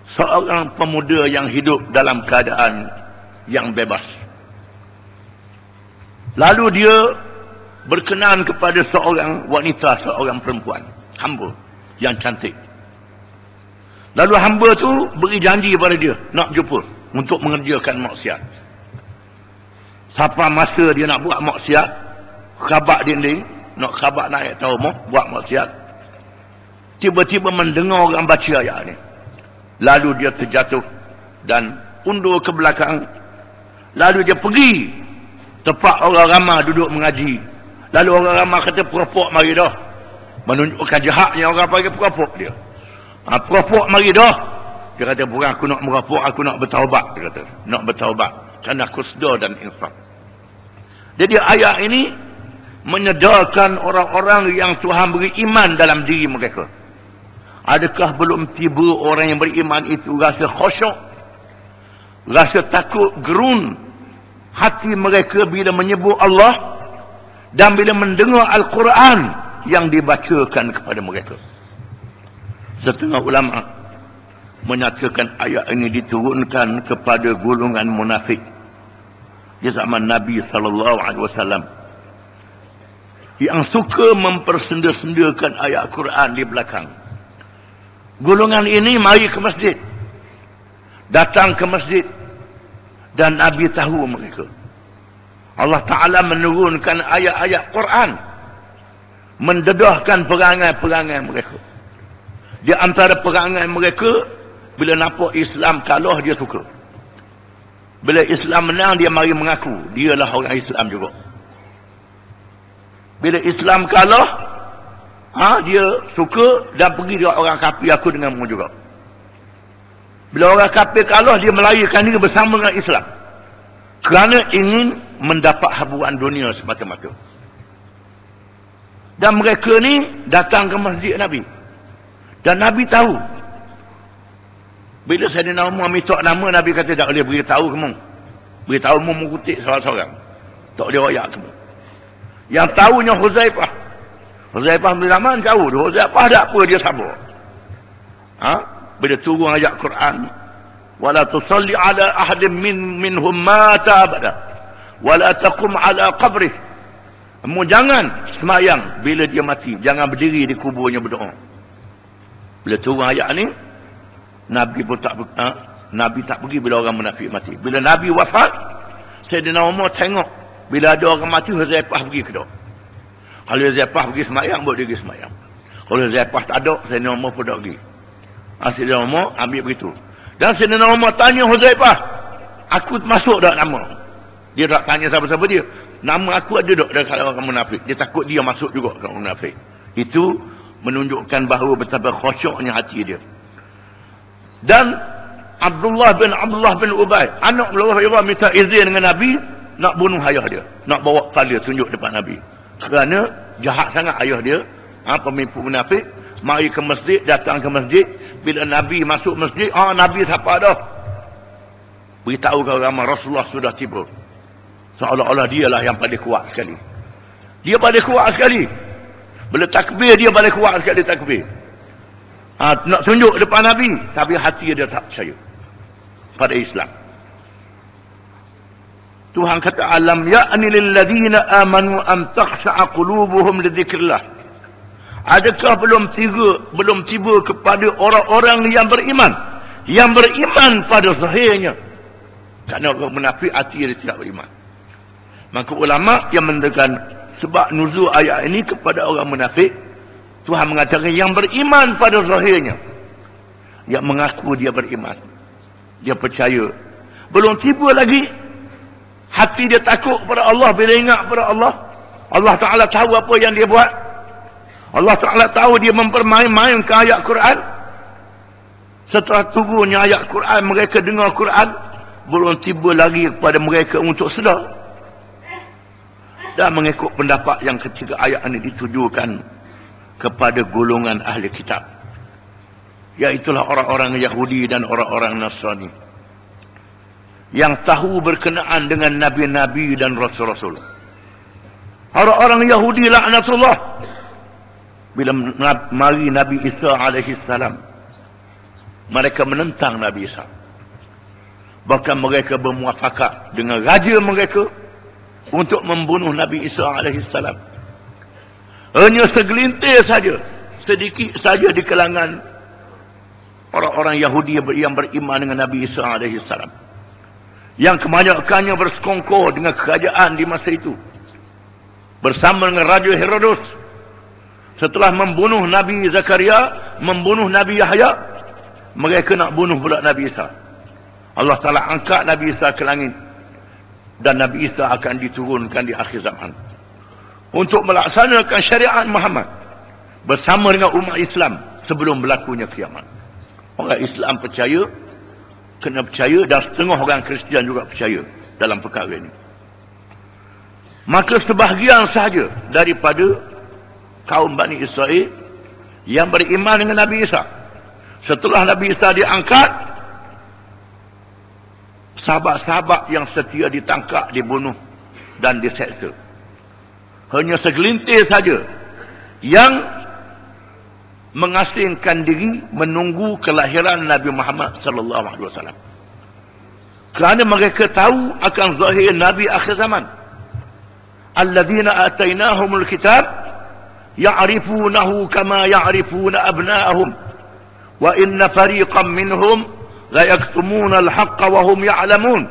seorang pemuda yang hidup dalam keadaan yang bebas. Lalu dia berkenan kepada seorang wanita, seorang perempuan, hamba yang cantik. Lalu hamba tu beri janji kepada dia nak jumpa untuk mengerjakan maksiat. Sampai masa dia nak buat maksiat, khabak dinding, nak khabak naik rumah, buat maksiat, tiba-tiba mendengar orang baca ayat ni. Lalu dia terjatuh dan undur ke belakang. Lalu dia pergi tempat orang ramai duduk mengaji. Lalu orang ramai kata, peropok mari dah. Menunjukkan jahatnya orang panggil peropok dia. Peropok mari dah. Dia kata, bukan aku nak meropok, aku nak bertaubat. Dia kata, nak bertaubat kerana aku sedar dan insaf. Jadi ayat ini menyedarkan orang-orang yang Tuhan beri iman dalam diri mereka. Adakah belum tiba orang yang beriman itu rasa khusyuk, rasa takut gerun hati mereka bila menyebut Allah dan bila mendengar Al-Quran yang dibacakan kepada mereka? Setengah ulama menyatakan ayat ini diturunkan kepada golongan munafik di zaman Nabi SAW. yang suka mempersenda-sendakan ayat Quran di belakang. Golongan ini mari ke masjid, datang ke masjid, dan Nabi tahu mereka. Allah Ta'ala menurunkan ayat-ayat Quran, mendedahkan perangai-perangai mereka. Di antara perangai mereka, bila nampak Islam kalah, dia suka. Bila Islam menang, dia mari mengaku dialah orang Islam juga. Bila Islam kalah, dia suka dan pergi dia orang kafir, aku denganmu juga. Bila orang kafir kalah, dia melarikan diri bersama dengan Islam, kerana ingin mendapat habuan dunia semata-mata. Dan mereka ni datang ke masjid Nabi, dan Nabi tahu. Bila Sayyidina Umar minta nama, Nabi kata tak boleh beritahu kamu. Beritahu kamu mengutip seorang-seorang, tak boleh royak kamu. Yang tahunya Huzaifah. Huzaifah bin Yaman jauh. Huzaifah tak apa, dia sabar. Bila turun ayat Quran, wala tusalli ala ahadin minhum mata abada wala taqum ala qabrih. Kamu jangan semayang bila dia mati, jangan berdiri di kuburnya berdoa. Bila turun ayat ni, Nabi pun Nabi tak pergi bila orang munafik mati. Bila Nabi wafat, Sayyidina Umar tengok bila ada orang mati, Huzaifah pergi ke doa. Kalau Huzaifah pergi semayang, buat dia pergi semayang. Kalau Huzaifah tak ada, Sayyidina Umar pun tak pergi. Sayyidina Umar ambil begitu. Dan Sayyidina Umar tanya Huzaifah, aku masuk tak nama? Dia tak tanya siapa-siapa dia. Nama aku ada tak dekat orang munafik. Dia takut dia masuk juga ke orang munafik. Itu menunjukkan bahawa betapa khusyuknya hati dia. Dan Abdullah bin Ubay, anak Abdullah minta izin dengan Nabi nak bunuh ayah dia, nak bawa kepala tunjuk depan Nabi, kerana jahat sangat ayah dia, pemimpin munafik. Mari ke masjid, datang ke masjid. Bila Nabi masuk masjid, Nabi siapa dah? Beritahu ke orang Rasulullah sudah tiba. Seolah-olah dialah yang paling kuat sekali. Dia paling kuat sekali. Bila takbir, dia paling kuat sekali takbir. Nak tunjuk depan Nabi, tapi hati dia tak percaya pada Islam. Tuhan kata, alam ya'ni lilladzina amanu an takhsha'a qulubuhum li dzikrillah. Adakah belum tiba kepada orang-orang yang beriman pada zahirnya? Kerana orang munafik hati dia tidak beriman. Maka ulama yang menentukan sebab nuzul ayat ini kepada orang munafik, Tuhan mengatakan yang beriman pada zahirnya, yang mengaku dia beriman, dia percaya, belum tiba lagi hati dia takut kepada Allah. Bila ingat kepada Allah, Allah Ta'ala tahu apa yang dia buat. Allah Ta'ala tahu dia mempermain-mainkan ayat Quran. Setelah turunnya ayat Quran, mereka dengar Quran, belum tiba lagi kepada mereka untuk sedar. Dan mengikut pendapat yang ketika ayat ini ditujukan kepada golongan ahli kitab, iaitulah orang-orang Yahudi dan orang-orang Nasrani, yang tahu berkenaan dengan nabi-nabi dan rasul-rasul. Orang-orang Yahudi laknatullah, bila mari Nabi Isa alaihi salam, mereka menentang Nabi Isa. Bahkan mereka bermuafakat dengan raja mereka untuk membunuh Nabi Isa alaihi salam. Hanya segelintir saja, sedikit saja di kalangan orang-orang Yahudi yang beriman dengan Nabi Isa alaihi salam, yang kebanyakannya bersekongkol dengan kerajaan di masa itu, bersama dengan Raja Herodos. Setelah membunuh Nabi Zakaria, membunuh Nabi Yahya, mereka nak bunuh pula Nabi Isa. Allah Ta'ala angkat Nabi Isa ke langit, dan Nabi Isa akan diturunkan di akhir zaman untuk melaksanakan syariat Muhammad bersama dengan umat Islam sebelum berlakunya kiamat. Orang Islam percaya, kena percaya, dan setengah orang Kristian juga percaya dalam perkara ini. Maka sebahagian sahaja daripada kaum Bani Israel yang beriman dengan Nabi Isa, setelah Nabi Isa diangkat, sahabat-sahabat yang setia ditangkap, dibunuh dan diseksa. Hanya segelintir saja yang mengasingkan diri menunggu kelahiran Nabi Muhammad sallallahu alaihi wasallam, kerana mereka tahu akan zahir Nabi akhir zaman. alladzina atainahumul kitab ya'rifunahu kama ya'rifuna abna'ahum wa inna fariqan minhum la yaktumuna al-haqqa wa hum ya'lamun.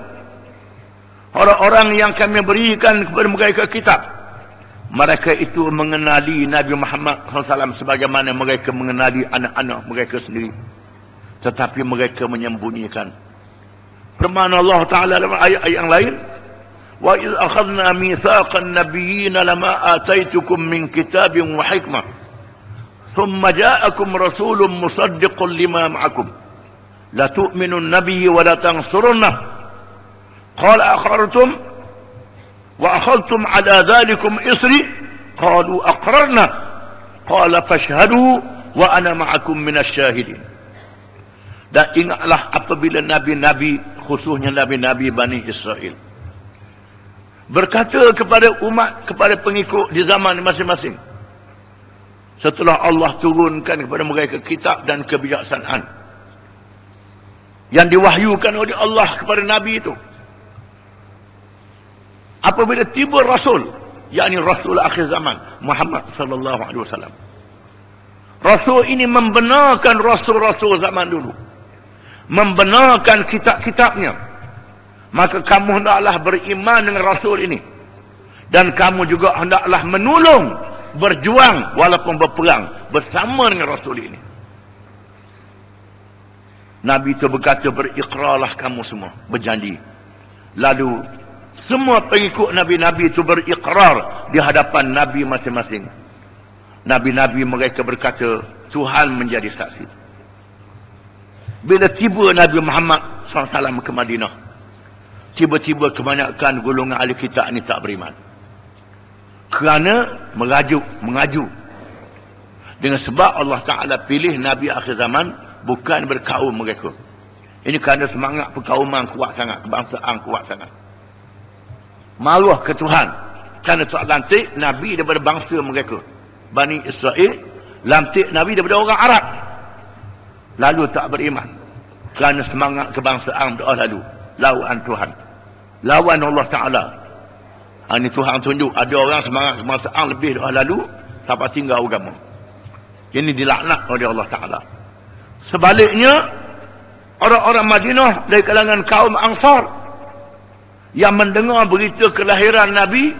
Orang-orang yang kami berikan kepada mereka kitab, mereka itu mengenali Nabi Muhammad SAW sebagaimana mereka mengenali anak-anak mereka sendiri, tetapi mereka menyembunyikan. Firman Allah Ta'ala dalam ayat-ayat yang lain, wa idh akhadna mitsaqan nabiyyin lama ataitukum min kitabin wa hikmah thumma ja'akum rasulun musaddiqun lima ma'akum la tu'minun nabiyyi wa la tansurunnah qala aqrartum wa akhadtum ala dhalikum isri qalu aqrarna qala fashhadu wa ana ma'akum minasy syahidin. Dan ingatlah apabila nabi-nabi, khususnya nabi-nabi Bani Israel, berkata kepada umat, kepada pengikut di zaman masing-masing, setelah Allah turunkan kepada mereka kitab dan kebijaksanaan yang diwahyukan oleh Allah kepada Nabi itu, apabila tiba Rasul, yakni Rasul akhir zaman Muhammad sallallahu alaihi wasallam, Rasul ini membenarkan Rasul-Rasul zaman dulu, membenarkan kitab-kitabnya, maka kamu hendaklah beriman dengan Rasul ini, dan kamu juga hendaklah menolong, berjuang walaupun berperang bersama dengan Rasul ini. Nabi itu berkata, berikrarlah kamu semua, berjanji. Lalu semua pengikut Nabi-Nabi itu berikrar di hadapan Nabi masing-masing. Nabi-Nabi mereka berkata, Tuhan menjadi saksi. Bila tiba Nabi Muhammad SAW ke Madinah, tiba-tiba kebanyakan golongan ahli kitab ini tak beriman. Kerana mengaju. Dengan sebab Allah Ta'ala pilih Nabi akhir zaman bukan berkaum mereka. Ini kerana semangat perkauman kuat sangat, kebangsaan kuat sangat. Maruah ke Tuhan. Kerana Tuhan lantik Nabi daripada bangsa mereka, Bani Israel, lantik Nabi daripada orang Arab. Lalu tak beriman kerana semangat kebangsaan doa lalu lawan Tuhan, lawan Allah Ta'ala. Ini Tuhan tunjuk ada orang semangat kebangsaan lebih doa lalu sampai tinggal agama. Ini dilaknat oleh Allah Ta'ala. Sebaliknya, orang-orang Madinah dari kalangan kaum Ansar yang mendengar berita kelahiran Nabi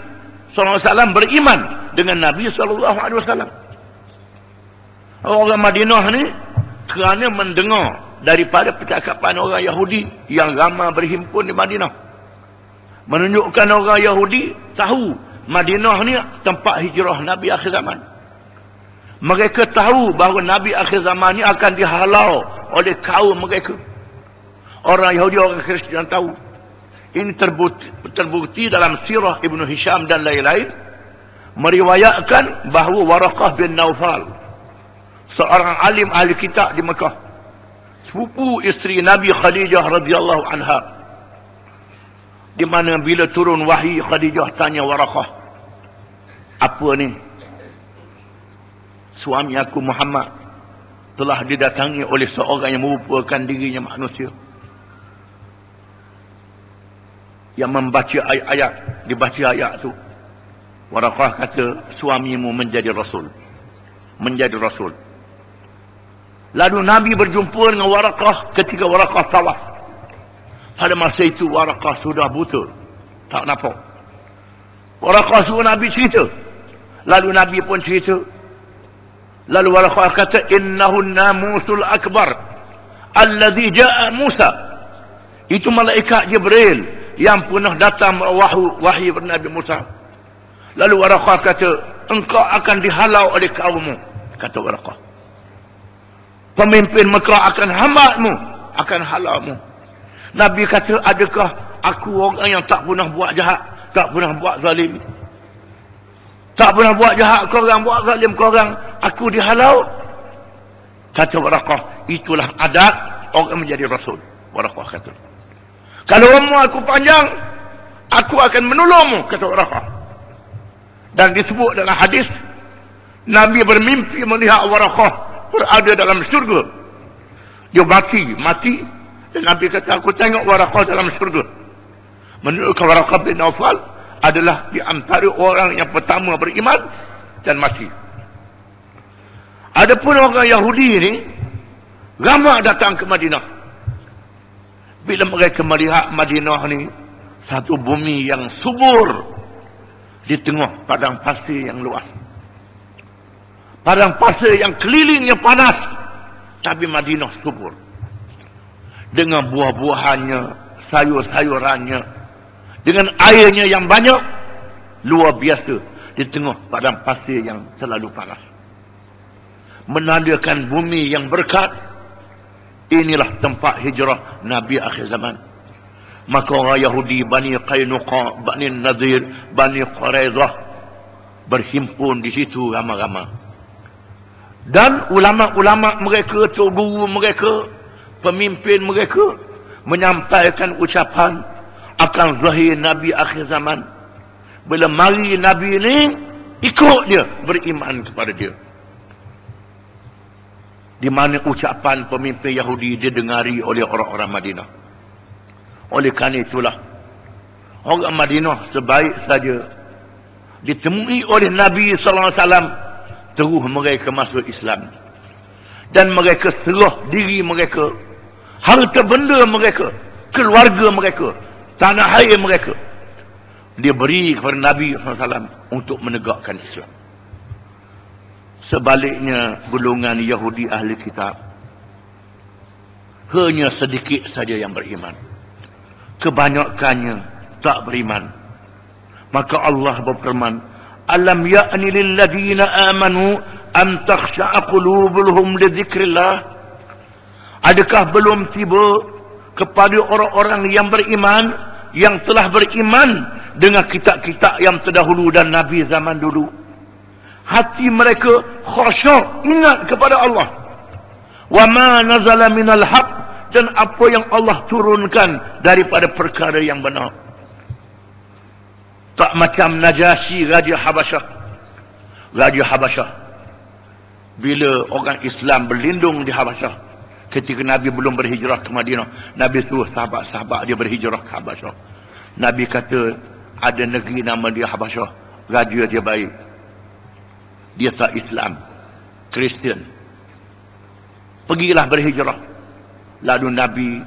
SAW beriman dengan Nabi SAW. Orang Madinah ni kerana mendengar daripada percakapan orang Yahudi yang ramai berhimpun di Madinah, menunjukkan orang Yahudi tahu Madinah ni tempat hijrah Nabi akhir zaman. Mereka tahu bahawa Nabi akhir zaman ni akan dihalau oleh kaum mereka. Orang Yahudi, orang Kristian tahu. Ini terbukti dalam sirah Ibn Hisham dan lain-lain, meriwayatkan bahawa Waraqah bin Naufal, seorang alim ahli kitab di Mekah, sepupu isteri Nabi Khadijah radhiyallahu anha, di mana bila turun wahyu Khadijah tanya Waraqah, apa ni? Suami aku Muhammad telah didatangi oleh seorang yang merupakan dirinya manusia, yang membaca ayat-ayat, dibaca ayat tu. Waraqah kata, suamimu menjadi Rasul. Menjadi Rasul. Lalu Nabi berjumpa dengan Waraqah ketika Waraqah tawaf. Pada masa itu Waraqah sudah buta, tak nampak. Waraqah suruh Nabi cerita. Lalu Nabi pun cerita. Lalu Waraqah kata, innahun namusul akbar alladhi ja'a Musa. Itu malaikat Jibril yang pernah datang wahyu kepada Nabi Musa. Lalu Waraqah kata, engkau akan dihalau oleh kaummu. Kata Waraqah, pemimpin Mekah akan hambatmu, akan halaumu. Nabi kata, adakah aku orang yang tak pernah buat jahat, tak pernah buat zalim, tak pernah buat jahat korang, buat zalim korang, aku dihalau? Kata Waraqah, itulah adat orang menjadi Rasul. Waraqah kata, kalau umur aku panjang, aku akan menolongmu, kata Waraqah. Dan disebut dalam hadis, Nabi bermimpi melihat Waraqah berada dalam syurga. Dia mati. Dan Nabi kata, aku tengok Waraqah dalam syurga. Menurut Waraqah bin Naufal, adalah di antara orang yang pertama beriman dan mati. Adapun orang Yahudi ini ramai datang ke Madinah. Bila mereka melihat Madinah ni satu bumi yang subur di tengah padang pasir yang luas, padang pasir yang kelilingnya panas, tapi Madinah subur dengan buah-buahannya, sayur-sayurannya, dengan airnya yang banyak, luar biasa di tengah padang pasir yang terlalu panas, menandakan bumi yang berkat. Inilah tempat hijrah Nabi akhir zaman. Maka orang Yahudi, Bani Qainuqa, Bani Nadir, Bani Quraidah berhimpun di situ ramai-ramai. Dan ulama-ulama mereka, guru mereka, pemimpin mereka menyampaikan ucapan akan zahir Nabi akhir zaman. Bila mari Nabi ini, ikut dia, beriman kepada dia. Di mana ucapan pemimpin Yahudi didengari oleh orang-orang Madinah. Oleh kerana itulah, orang Madinah sebaik saja ditemui oleh Nabi SAW, terus mereka masuk Islam. Dan mereka serah diri mereka, harta benda mereka, keluarga mereka, tanah air mereka, dia beri kepada Nabi SAW untuk menegakkan Islam. Sebaliknya, golongan Yahudi ahli kitab hanya sedikit saja yang beriman, kebanyakannya tak beriman. Maka Allah berfirman, alam ya'ni lilladzina amanu an takhsha'a qulubuhum li dzikrillah. Adakah belum tiba kepada orang-orang yang beriman, yang telah beriman dengan kitab-kitab yang terdahulu dan Nabi zaman dulu, hati mereka khusyuk, ingat kepada Allah. Wa ma nazala minal haq, dan apa yang Allah turunkan daripada perkara yang benar. Tak macam Najasyi, Raja Habasyah. Raja Habasyah, bila orang Islam berlindung di Habasyah, ketika Nabi belum berhijrah ke Madinah, Nabi suruh sahabat-sahabat dia berhijrah ke Habasyah. Nabi kata, ada negeri nama dia Habasyah, raja dia baik, dia tak Islam, Kristian, pergilah berhijrah. Lalu Nabi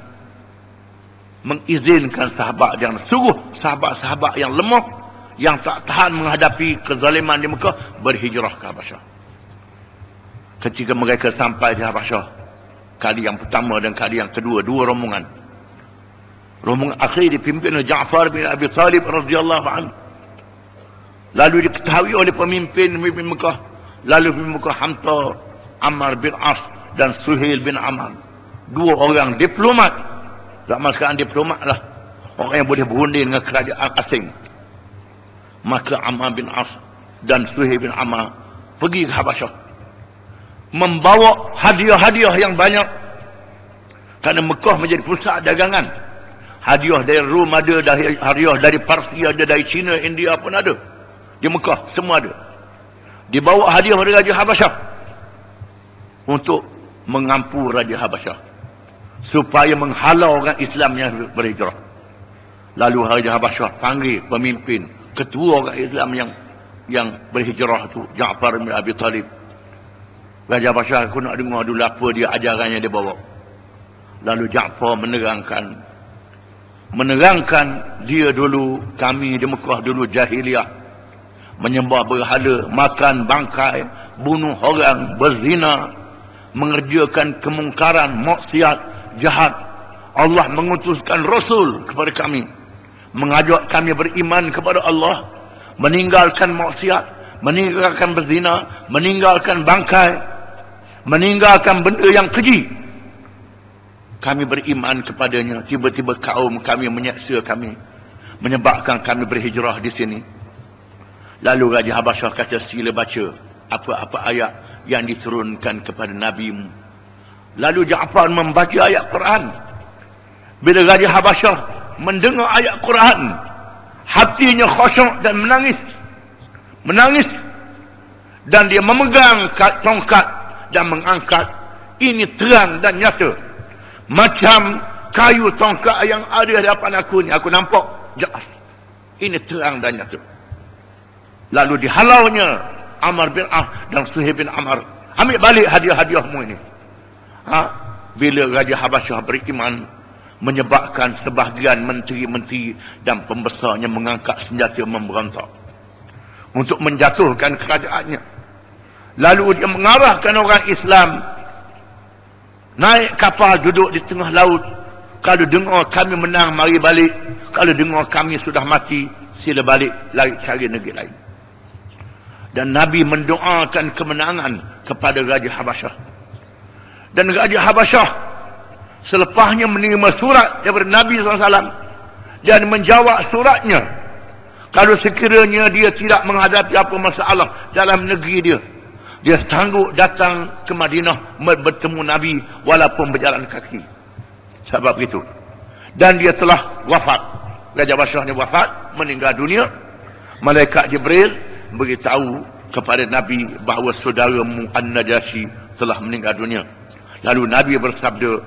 mengizinkan sahabat yang suruh sahabat-sahabat yang lemah, yang tak tahan menghadapi kezaliman di Mekah, berhijrah ke Habasyah. Ketika mereka sampai di Habasyah, kali yang pertama dan kali yang kedua, dua rombongan. Rombongan akhir dipimpin oleh Ja'far bin Abi Talib radhiyallahu anhu. Lalu diketahui oleh pemimpin Mekah, lalu pemimpin Mekah hantar Ammar bin As dan Suhail bin Amr, dua orang diplomat. Zaman sekarang diplomat lah orang yang boleh berunding dengan kerajaan asing. Maka Ammar bin As dan Suhail bin Amr pergi ke Habasyah, membawa hadiah-hadiah yang banyak, kerana Mekah menjadi pusat dagangan. Hadiah dari Rom ada, hadiah dari Parsi ada, dari China, India pun ada. Di Mekah semua ada. Dibawa hadiah dari Raja Habasyah untuk mengampu Raja Habasyah, supaya menghalau orang Islam yang berhijrah. Lalu Raja Habasyah panggil pemimpin, ketua orang Islam yang berhijrah tu, Ja'far bin Abi Talib. Raja Habasyah, aku nak dengar dulu apa dia ajarannya dia bawa. Lalu Ja'far menerangkan dia dulu, kami di Mekah dulu jahiliah, menyembah berhala, makan bangkai, bunuh orang, berzina, mengerjakan kemungkaran, maksiat, jahat. Allah mengutuskan Rasul kepada kami, mengajak kami beriman kepada Allah, meninggalkan maksiat, meninggalkan berzina, meninggalkan bangkai, meninggalkan benda yang keji. Kami beriman kepadanya. Tiba-tiba kaum kami menyeksa kami, menyebabkan kami berhijrah di sini. Lalu Raja Habasyah kata, sila baca apa-apa ayat yang diturunkan kepada Nabi-Mu. Lalu Ja'far membaca ayat Quran. Bila Raja Habasyah mendengar ayat Quran, hatinya khusyuk dan menangis. Dan dia memegang tongkat dan mengangkat. Ini terang dan nyata, macam kayu tongkat yang ada di hadapan aku ni. Aku nampak jelas. Ini terang dan nyata. Lalu dihalaunya Amr bin dan Suhaib bin Amr. Ambil balik hadiah-hadiahmu ini. Bila Raja Habasyah beriman, menyebabkan sebahagian menteri-menteri dan pembesarnya mengangkat senjata memberontak untuk menjatuhkan kerajaannya. Lalu dia mengarahkan orang Islam naik kapal, duduk di tengah laut. Kalau dengar kami menang, mari balik. Kalau dengar kami sudah mati, sila balik, lari cari negeri lain. Dan Nabi mendoakan kemenangan kepada Raja Habasyah. Dan Raja Habasyah selepasnya menerima surat daripada Nabi SAW dan menjawab suratnya. Kalau sekiranya dia tidak menghadapi apa masalah dalam negeri dia, dia sanggup datang ke Madinah bertemu Nabi walaupun berjalan kaki. Sebab itu. Dan dia telah wafat. Raja Habasyah ni wafat, meninggal dunia. Malaikat Jibril beritahu kepada Nabi bahawa saudaramu An-Najasyi telah meninggal dunia. Lalu Nabi bersabda,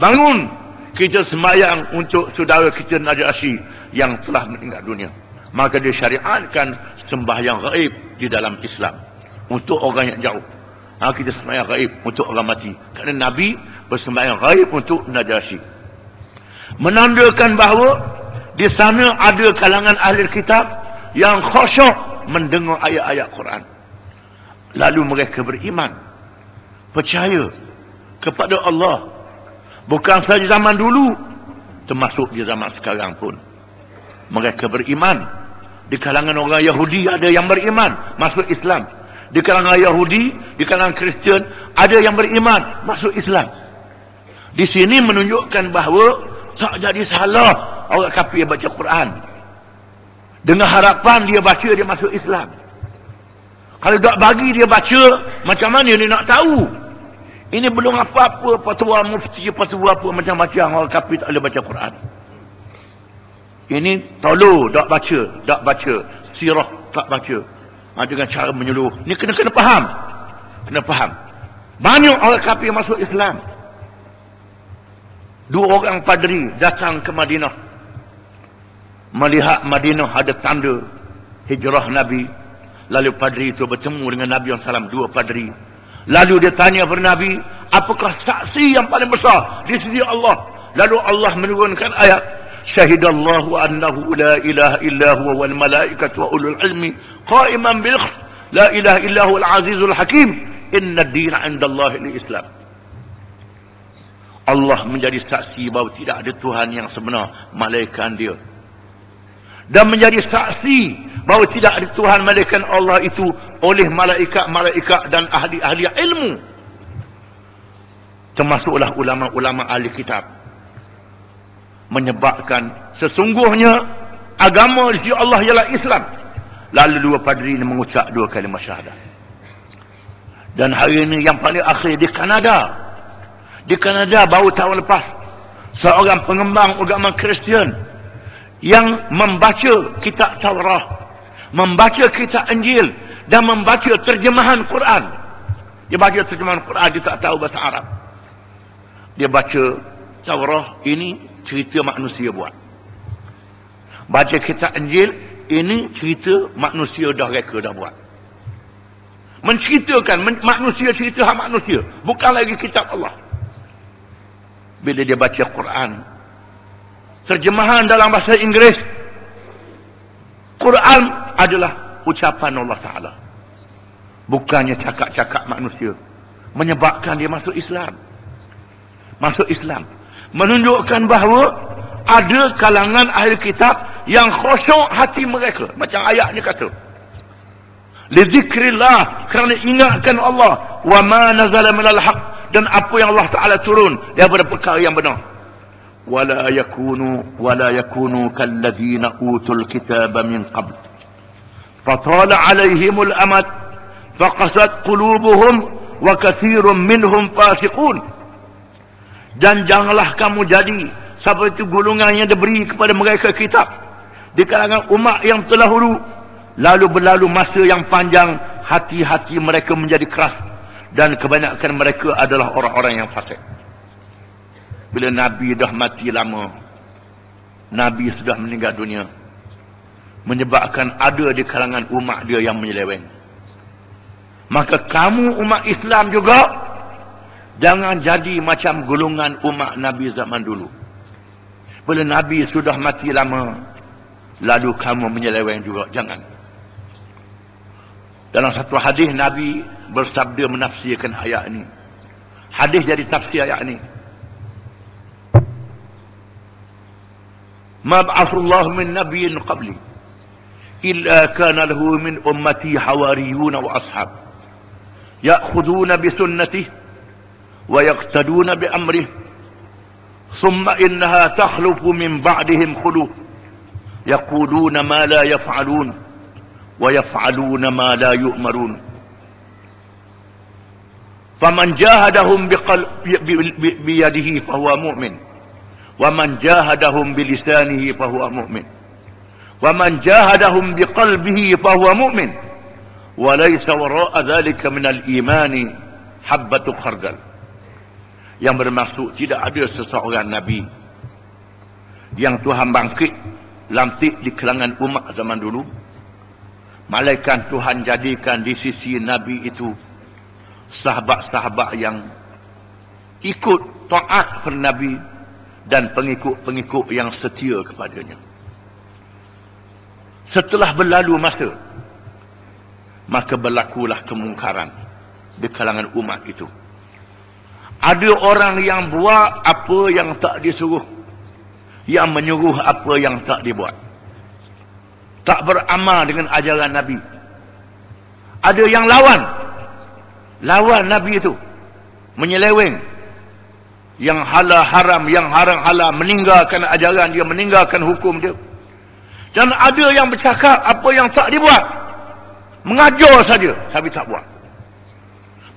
bangun, kita sembahyang untuk saudara kita Najasyi yang telah meninggal dunia. Maka disyariatkan sembahyang gaib di dalam Islam untuk orang yang jauh. Kita sembahyang gaib untuk orang mati. Kerana Nabi bersembahyang gaib untuk Najasyi. Menandakan bahawa di sana ada kalangan ahli kitab yang khusyuk mendengar ayat-ayat Quran. Lalu mereka beriman, percaya kepada Allah. Bukan saja zaman dulu, termasuk di zaman sekarang pun. Mereka beriman. Di kalangan orang Yahudi ada yang beriman, masuk Islam. Di kalangan Yahudi, di kalangan Kristian, ada yang beriman, masuk Islam. Di sini menunjukkan bahawa tak jadi salah orang kafir baca Quran. Dengan harapan dia baca, dia masuk Islam. Kalau tak bagi dia baca, macam mana dia nak tahu? Ini belum apa-apa, fatwa mufti, fatwa apa, macam-macam orang kafir tak boleh baca Quran. Ini tolong, tak baca. Sirah, tak baca. Dengan cara menyuluh. Ini kena faham. Kena faham. Banyak orang kafir masuk Islam. 2 orang padri datang ke Madinah. Melihat Madinah ada tanda hijrah Nabi. Lalu padri itu bertemu dengan Nabi SAW, 2 padri. Lalu dia tanya kepada Nabi, apakah saksi yang paling besar di sisi Allah? Lalu Allah menurunkan ayat, syahidallahu annahu la ilaha illa huwa wal malaikatu wa ulul ilmi qa'iman bil qist la ilaha illa huwal azizul hakim inna ad-dina 'indallahi al-islam. Allah menjadi saksi bahawa tidak ada Tuhan yang sebenar malaikat dia. Dan menjadi saksi bahawa tidak ada Tuhan malaikat Allah itu oleh malaikat-malaikat dan ahli-ahli ilmu. Termasuklah ulama-ulama ahli kitab. Menyebabkan sesungguhnya agama di sisi Allah ialah Islam. Lalu 2 padri ini mengucap 2 kalimah syahadah. Dan hari ini yang paling akhir di Kanada. Di Kanada baru tahun lepas, seorang pengembang agama Kristian yang membaca kitab Taurat, membaca kitab Injil dan membaca terjemahan Quran. Dia baca terjemahan Quran, dia tak tahu bahasa Arab. Dia baca Taurat, ini cerita manusia buat. Baca kitab Injil, ini cerita manusia dah reka dah buat. Menceritakan manusia, cerita hak manusia, bukan lagi kitab Allah. Bila dia baca Quran, terjemahan dalam bahasa Inggeris, Quran adalah ucapan Allah Ta'ala, bukannya cakap-cakap manusia. Menyebabkan dia masuk Islam. Masuk Islam menunjukkan bahawa ada kalangan ahli kitab yang khusyuk hati mereka, macam ayat ni kata, lidzikrillah, kerana ingatkan Allah, wa ma nazala minal haq, dan apa yang Allah Ta'ala turun daripada perkara yang benar. Wala yakunu kalladzina utul kitaba min qabl fatala alaihimul amad faqasat qulubuhum wa katsirun minhum fasiqun. Dan janganlah kamu jadi seperti golongan yang diberi kepada mereka kitab di kalangan umat yang terdahulu, lalu berlalu masa yang panjang, hati-hati mereka menjadi keras, dan kebanyakan mereka adalah orang-orang yang fasik. Bila Nabi dah mati lama, Nabi sudah meninggal dunia, menyebabkan ada di kalangan umat dia yang menyeleweng. Maka kamu umat Islam juga jangan jadi macam golongan umat Nabi zaman dulu. Bila Nabi sudah mati lama, lalu kamu menyeleweng juga. Jangan. Dalam satu hadis Nabi bersabda menafsirkan ayat ini. Hadis jadi tafsir ayat ini. Ma ba'athallahu min nabiyyin qabli illa kana lahu min ummati hawariyun wa ashab ya'khuduna bi sunnatihi wa yaqtaduna bi amrihi thumma innaha takhlufu min ba'dihim khuluf yaquluna ma la yaf'alun wa yaf'aluna ma la yu'marun faman jahadahum biyadihi fahuwa mu'min wa man jahadahum bilisanihi fahuwa mu'min wa man jahadahum biqalbihi fahuwa mu'min wa laysa wara'a dhalika minal imani habbatu khardal. Yang bermaksud tidak ada seseorang Nabi yang Tuhan bangkit lantik di kalangan umat zaman dulu, malaikat Tuhan jadikan di sisi Nabi itu sahabat-sahabat yang ikut taat kepada Nabi dan pengikut-pengikut yang setia kepadanya. Setelah berlalu masa, maka berlakulah kemungkaran di kalangan umat itu. Ada orang yang buat apa yang tak disuruh, yang menyuruh apa yang tak dibuat, tak beramal dengan ajaran Nabi. Ada yang lawan Nabi itu, menyeleweng, yang halal haram, yang haram halal, meninggalkan ajaran dia, meninggalkan hukum dia. Dan ada yang bercakap apa yang tak dibuat, mengajar saja tapi tak buat,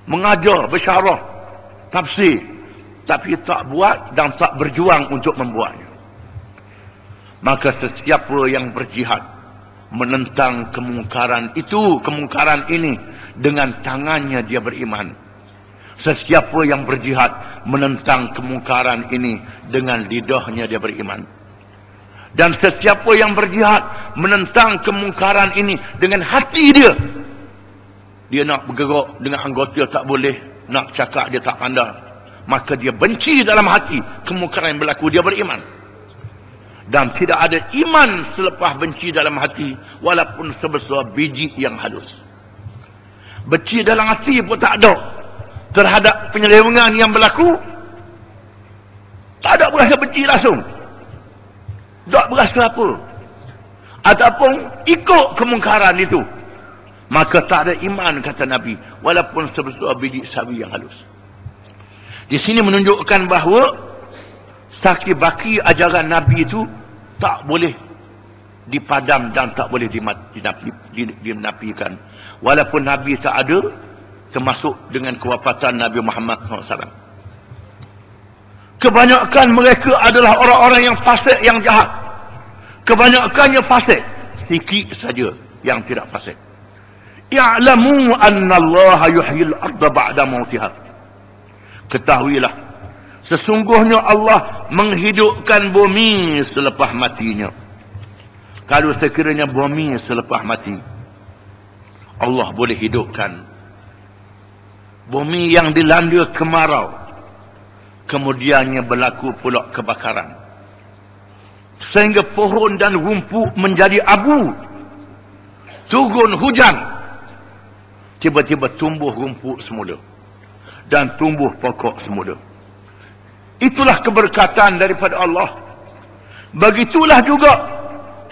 mengajar, bersyarah, tafsir, tapi tak buat dan tak berjuang untuk membuatnya. Maka sesiapa yang berjihad menentang kemungkaran itu, kemungkaran ini, dengan tangannya dia beriman. Sesiapa yang berjihad menentang kemungkaran ini, dengan lidahnya dia beriman. Dan sesiapa yang berjihad menentang kemungkaran ini dengan hati dia, dia nak bergerak dengan anggota tak boleh, nak cakap dia tak pandai, maka dia benci dalam hati kemungkaran yang berlaku, dia beriman. Dan tidak ada iman selepas benci dalam hati, walaupun sebesar biji yang halus. Benci dalam hati pun tak ada terhadap penyelewengan yang berlaku, tak ada berasa benci langsung, tak berasa apa, ataupun ikut kemungkaran itu, maka tak ada iman, kata Nabi, walaupun sebesar biji sawi yang halus. Di sini menunjukkan bahawa sakit baki ajaran Nabi itu tak boleh dipadam dan tak boleh dinafikan. Walaupun Nabi tak ada, termasuk dengan kewafatan Nabi Muhammad SAW. Kebanyakan mereka adalah orang-orang yang fasik, yang jahat. Kebanyakannya fasik, sikit saja yang tidak fasik. Ya'lamu anna Allah yuhyil arda ba'da mautiha. Ketahuilah, sesungguhnya Allah menghidupkan bumi selepas matinya. Kalau sekiranya bumi selepas mati, Allah boleh hidupkan bumi yang dilanda kemarau, kemudiannya berlaku pula kebakaran, sehingga pohon dan rumput menjadi abu. Turun hujan, tiba-tiba tumbuh rumput semula dan tumbuh pokok semula. Itulah keberkatan daripada Allah. Begitulah juga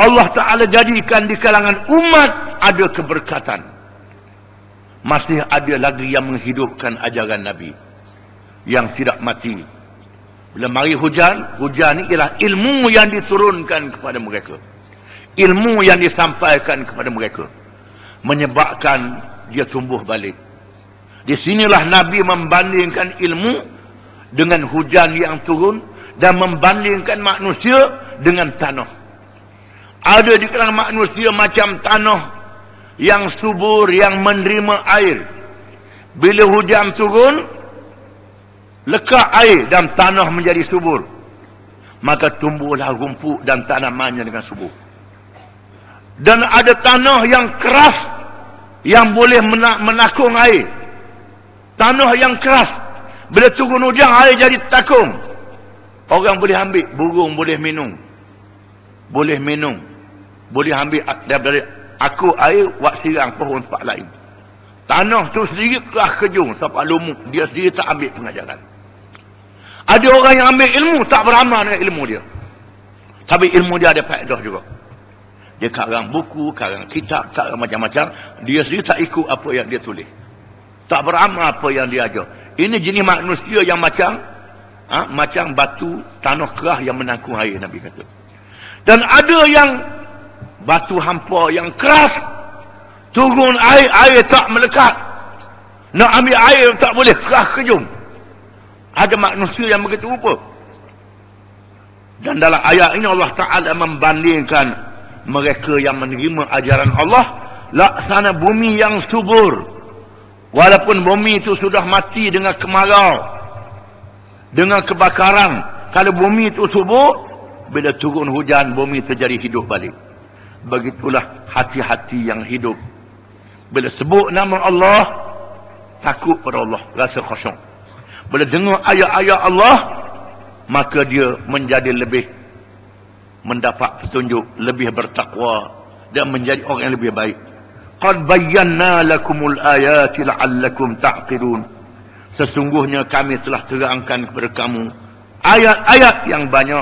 Allah Ta'ala jadikan di kalangan umat ada keberkatan. Masih ada lagi yang menghidupkan ajaran Nabi yang tidak mati. Bila mari hujan, hujan ini ialah ilmu yang diturunkan kepada mereka, ilmu yang disampaikan kepada mereka, menyebabkan dia tumbuh balik. Di sinilah Nabi membandingkan ilmu dengan hujan yang turun, dan membandingkan manusia dengan tanah. Ada di kalangan manusia macam tanah yang subur, yang menerima air. Bila hujan turun, lekat air dan tanah menjadi subur, maka tumbuhlah rumput dan tanamannya dengan subur. Dan ada tanah yang keras yang boleh menakung air. Tanah yang keras, bila turun hujan air jadi takung. Orang boleh ambil, burung boleh minum. Boleh minum. Boleh ambil daripada aku air, buat sirang pohon tempat lain. Tanah tu sendiri keras kejung sampai lumuk. Dia sendiri tak ambil pengajaran. Ada orang yang ambil ilmu, tak beramal dengan ilmu dia. Tapi ilmu dia ada faedah juga. Dia karang buku, karang kitab, karang macam-macam. Dia sendiri tak ikut apa yang dia tulis. Tak beramal apa yang dia ajar. Ini jenis manusia yang macam macam batu tanah kerah yang menangkung air, Nabi kata. Dan ada yang batu hampa yang keras, turun air tak melekat. Nak ambil air tak boleh, keras kejung. Ada manusia yang begitu rupa. Dan dalam ayat ini Allah Ta'ala membandingkan mereka yang menerima ajaran Allah laksana bumi yang subur. Walaupun bumi itu sudah mati dengan kemarau, dengan kebakaran, kalau bumi itu subur, bila turun hujan bumi terjadi hidup balik. Begitulah hati-hati yang hidup. Bila sebut nama Allah, takut pada Allah, rasa khusyuk. Bila dengar ayat-ayat Allah, maka dia menjadi lebih mendapat petunjuk, lebih bertakwa dan menjadi orang yang lebih baik. Qad bayyana lakumul ayati la'allakum ta'qilun. Sesungguhnya kami telah terangkan kepada kamu ayat-ayat yang banyak.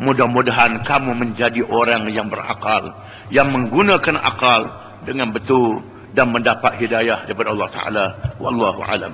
Mudah-mudahan kamu menjadi orang yang berakal, yang menggunakan akal dengan betul dan mendapat hidayah daripada Allah Ta'ala. Wallahu alam.